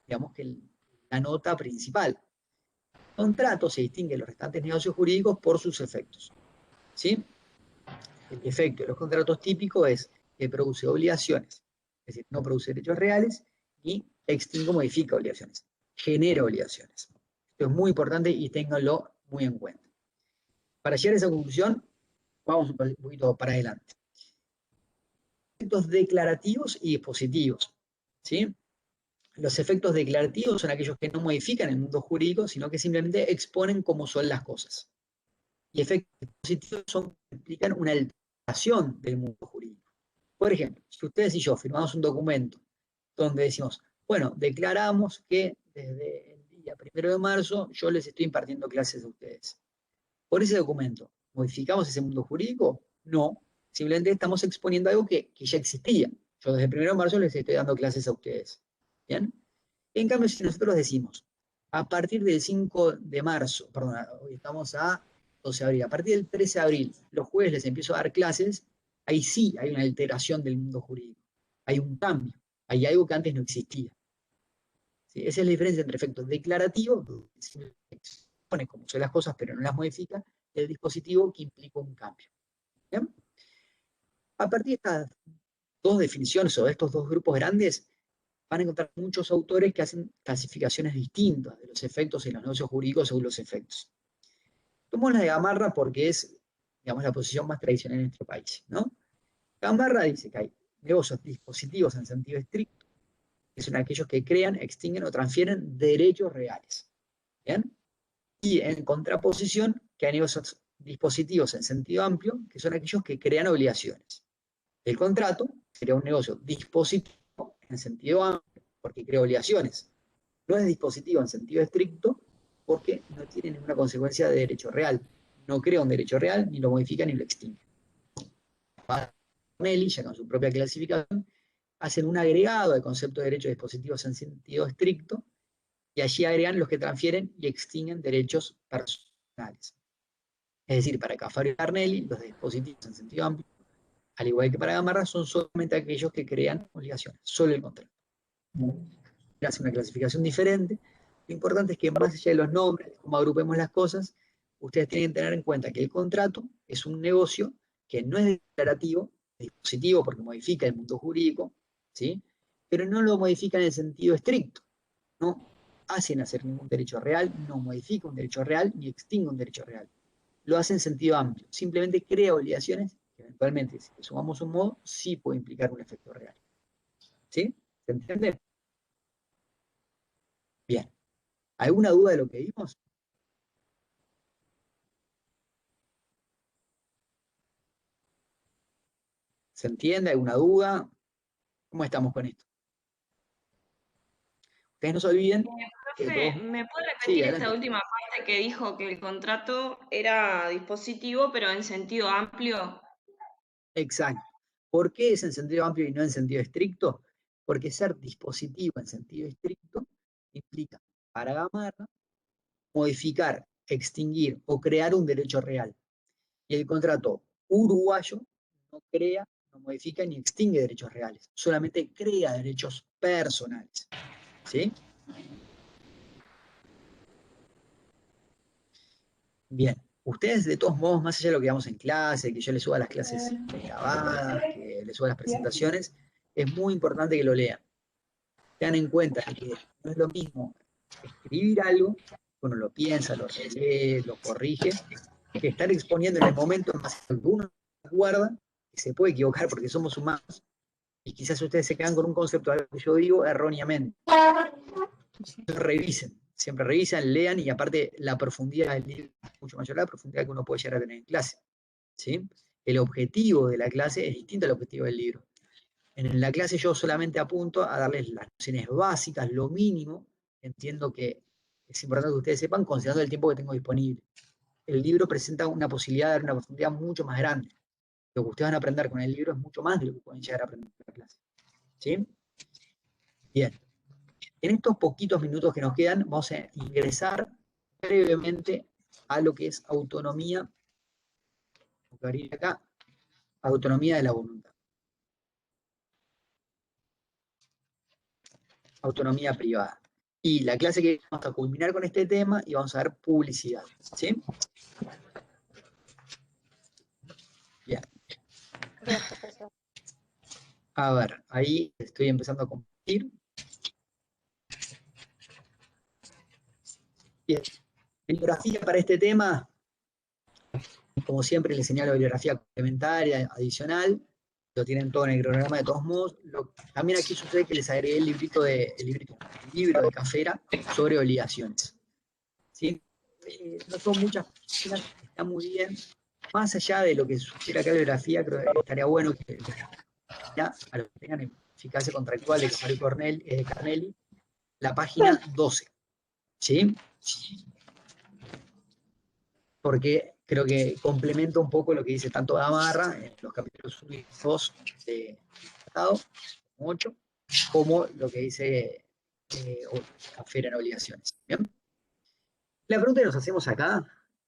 digamos, que la nota principal. El contrato se distingue de los restantes negocios jurídicos por sus efectos. ¿Sí? El efecto de los contratos típicos es que produce obligaciones, es decir, no produce derechos reales, y extingue o modifica obligaciones, genera obligaciones. Esto es muy importante y ténganlo muy en cuenta. Para llegar a esa conclusión, vamos un poquito para adelante. Efectos declarativos y dispositivos. ¿Sí? Los efectos declarativos son aquellos que no modifican el mundo jurídico, sino que simplemente exponen cómo son las cosas. Y efectos dispositivos son que implican una alteración del mundo jurídico. Por ejemplo, si ustedes y yo firmamos un documento donde decimos, bueno, declaramos que desde el día 1 de marzo yo les estoy impartiendo clases a ustedes. Por ese documento, ¿modificamos ese mundo jurídico? No, simplemente estamos exponiendo algo que ya existía. Yo desde el 1 de marzo les estoy dando clases a ustedes. ¿Bien? En cambio, si nosotros decimos, a partir del 5 de marzo, perdón, hoy estamos a 12 de abril, a partir del 13 de abril, los jueves les empiezo a dar clases, ahí sí hay una alteración del mundo jurídico. Hay un cambio, hay algo que antes no existía. ¿Sí? Esa es la diferencia entre efectos declarativos, que expone cómo son las cosas pero no las modifica, y el dispositivo que implica un cambio. ¿Bien? A partir de estas dos definiciones o de estos dos grupos grandes, van a encontrar muchos autores que hacen clasificaciones distintas de los efectos en los negocios jurídicos según los efectos. Tomamos la de Gamarra porque es, digamos, la posición más tradicional en nuestro país, ¿no? Gamarra dice que hay negocios dispositivos en sentido estricto, que son aquellos que crean, extinguen o transfieren derechos reales. ¿Bien? Y en contraposición, que hay negocios dispositivos en sentido amplio, que son aquellos que crean obligaciones. El contrato sería un negocio dispositivo en sentido amplio, porque crea obligaciones. No es dispositivo en sentido estricto, porque no tiene ninguna consecuencia de derecho real. No crea un derecho real, ni lo modifica, ni lo extingue. Nelly, ya con su propia clasificación, hacen un agregado del concepto de derechos dispositivos en sentido estricto, y allí agregan los que transfieren y extinguen derechos personales. Es decir, para Cafaro y Carnelli, los dispositivos en sentido amplio, al igual que para Gamarra, son solamente aquellos que crean obligaciones, solo el contrato. Hace una clasificación diferente. Lo importante es que más allá de los nombres, de cómo agrupemos las cosas, ustedes tienen que tener en cuenta que el contrato es un negocio que no es declarativo, es dispositivo porque modifica el mundo jurídico, ¿sí? Pero no lo modifica en el sentido estricto. No hace nacer ningún derecho real, no modifica un derecho real, ni extingue un derecho real. Lo hace en sentido amplio. Simplemente crea obligaciones que eventualmente, si le sumamos un modo, sí puede implicar un efecto real. ¿Sí? ¿Se entiende? Bien. ¿Alguna duda de lo que vimos? ¿Se entiende? ¿Alguna duda? ¿Cómo estamos con esto? Ustedes no se olviden que Profe, todos... ¿me puede Sí, repetir esta adelante. última parte que dijo que el contrato era dispositivo, pero en sentido amplio? Exacto. ¿Por qué es en sentido amplio y no en sentido estricto? Porque ser dispositivo en sentido estricto implica, para Gamarra, modificar, extinguir o crear un derecho real. Y el contrato uruguayo no crea, no modifica ni extingue derechos reales, solamente crea derechos personales. ¿Sí? Bien. Ustedes, de todos modos, más allá de lo que damos en clase, que yo les suba las clases grabadas, que les suba las presentaciones, es muy importante que lo lean. Tengan en cuenta que no es lo mismo escribir algo, uno lo piensa, lo relee, lo corrige, que estar exponiendo en el momento en base a lo que uno recuerda, que se puede equivocar porque somos humanos, y quizás ustedes se quedan con un concepto de algo que yo digo erróneamente. Siempre revisen, lean, y aparte la profundidad del libro es mucho mayor a la profundidad que uno puede llegar a tener en clase. ¿Sí? El objetivo de la clase es distinto al objetivo del libro. En la clase yo solamente apunto a darles las nociones básicas, lo mínimo. Entiendo que es importante que ustedes sepan, considerando el tiempo que tengo disponible. El libro presenta una posibilidad de dar una profundidad mucho más grande. Lo que ustedes van a aprender con el libro es mucho más de lo que pueden llegar a aprender en la clase. ¿Sí? Bien. En estos poquitos minutos que nos quedan, vamos a ingresar brevemente a lo que es autonomía. Voy a abrir acá. Autonomía de la voluntad. Autonomía privada. Y la clase que vamos a culminar con este tema y vamos a ver publicidad. ¿Sí? Bien. Bien, profesor. A ver, ahí estoy empezando a compartir. Bien. Bibliografía para este tema. Como siempre, les señalo bibliografía complementaria, adicional. Lo tienen todo en el cronograma de todos modos. También aquí sucede que les agregué el libro de Cafera sobre obligaciones. ¿Sí? No son muchas páginas, está muy bien. Más allá de lo que sugiere acá la bibliografía, creo que estaría bueno que ya, a los que tengan eficacia contractual de Carnelli, la página 12. ¿Sí? Porque creo que complementa un poco lo que dice tanto Gamarra en los capítulos 1 y 2 de Tratado, 8, como lo que dice Cafera en obligaciones. ¿Bien? La pregunta que nos hacemos acá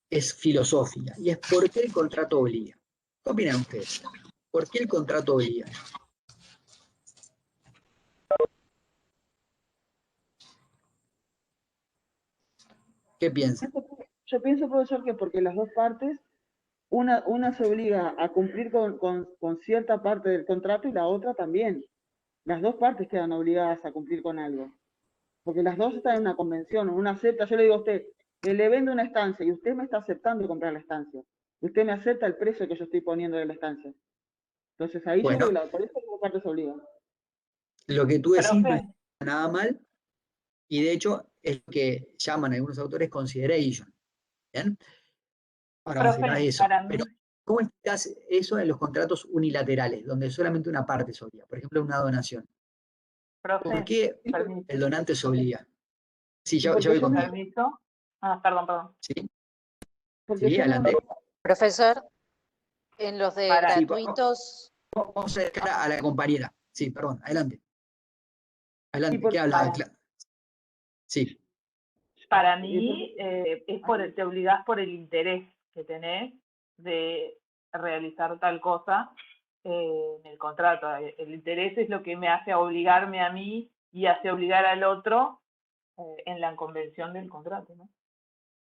es filosófica, y es ¿por qué el contrato obliga? ¿Qué opinan ustedes? ¿Por qué el contrato obliga? ¿Qué piensan? Yo pienso, profesor, que porque las dos partes, una se obliga a cumplir con cierta parte del contrato y la otra también. Las dos partes quedan obligadas a cumplir con algo. Porque las dos están en una convención, una acepta, yo le digo a usted, que le vendo una estancia y usted me está aceptando comprar la estancia. Usted me acepta el precio que yo estoy poniendo de la estancia. Entonces ahí Bueno, yo creo que por eso las dos partes se obligan. lo que tú decís no está nada mal, y de hecho es lo que llaman algunos autores consideration. ¿Bien? Ahora vamos a hablar de eso. Pero, ¿cómo explicás eso en los contratos unilaterales, donde solamente una parte se obliga? Por ejemplo, una donación. ¿Por qué el donante se obliga? Sí, ya voy contigo. Permiso. Perdón. ¿Sí? Porque Sí, yo no- adelante. Profesor, en los de Sí, gratuitos, vamos a dejar a la compañera. Sí, perdón, adelante. Adelante, Sí, por- ¿qué habla? Sí. Para mí, te obligás por el interés que tenés de realizar tal cosa en el contrato. El interés es lo que me hace obligarme a mí y hace obligar al otro en la convención del contrato, ¿no?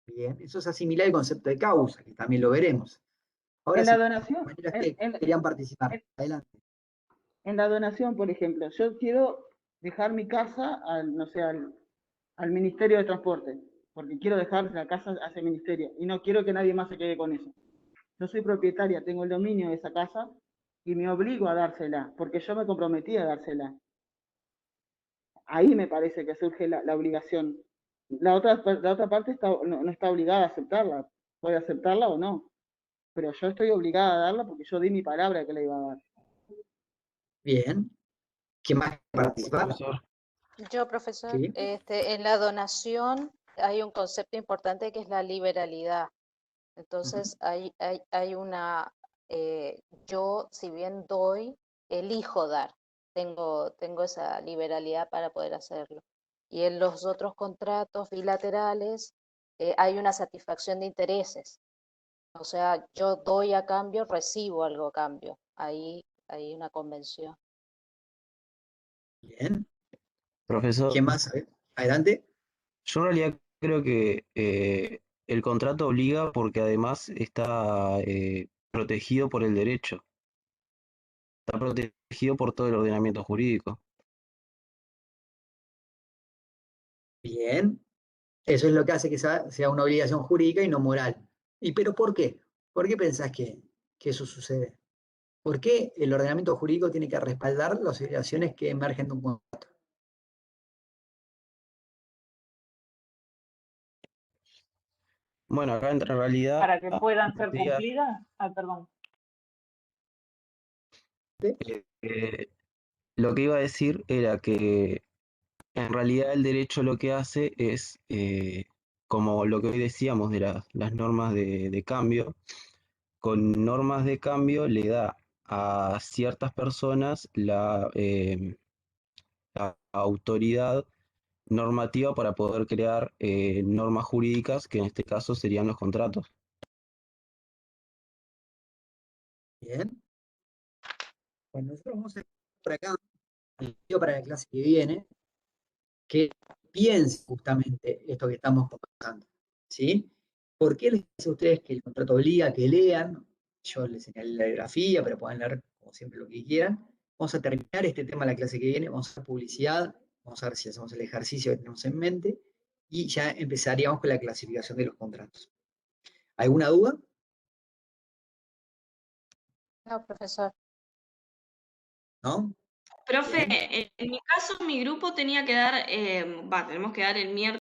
Bien, eso se asimila al concepto de causa, que también lo veremos. Ahora en sí, la donación, compañeras que querían participar. Adelante. en la donación, por ejemplo, yo quiero dejar mi casa al Ministerio de Transporte, porque quiero dejar la casa a ese ministerio y no quiero que nadie más se quede con eso. Yo soy propietaria, tengo el dominio de esa casa y me obligo a dársela, porque yo me comprometí a dársela. Ahí me parece que surge la obligación. La otra parte no está obligada a aceptarla, puede aceptarla o no, pero yo estoy obligada a darla porque yo di mi palabra que la iba a dar. Bien. ¿Quién más participa? Profesor. Yo, profesor, Sí. en la donación hay un concepto importante que es la liberalidad. Entonces, hay una, yo, si bien doy, elijo dar. Tengo esa liberalidad para poder hacerlo. Y en los otros contratos bilaterales hay una satisfacción de intereses. O sea, yo doy a cambio, recibo algo a cambio. Ahí hay una convención. Bien. Profesor, ¿Quién más? Adelante. yo en realidad creo que el contrato obliga porque además está protegido por el derecho, está protegido por todo el ordenamiento jurídico. Bien. Eso es lo que hace que sea una obligación jurídica y no moral. ¿Y pero por qué? ¿Por qué pensás que eso sucede? ¿Por qué el ordenamiento jurídico tiene que respaldar las obligaciones que emergen de un contrato? Bueno, acá en realidad Para que puedan ser sería, cumplidas. Ah, perdón. lo que iba a decir era que en realidad el derecho lo que hace es, como lo que hoy decíamos de las normas de cambio, con normas de cambio le da a ciertas personas la autoridad normativa para poder crear normas jurídicas, que en este caso serían los contratos. Bien. Bueno, nosotros vamos a ir por acá, para la clase que viene, que piense justamente esto que estamos conversando, ¿sí? ¿Por qué les dice a ustedes que el contrato obliga a que lean? Yo les señalé la bibliografía, pero pueden leer como siempre lo que quieran. Vamos a terminar este tema en la clase que viene, vamos a hacer publicidad, vamos a ver si hacemos el ejercicio que tenemos en mente, y ya empezaríamos con la clasificación de los contratos. ¿Alguna duda? No, profesor. ¿No? Profe, Bien. en mi caso, mi grupo tenía que dar, tenemos que dar el miércoles.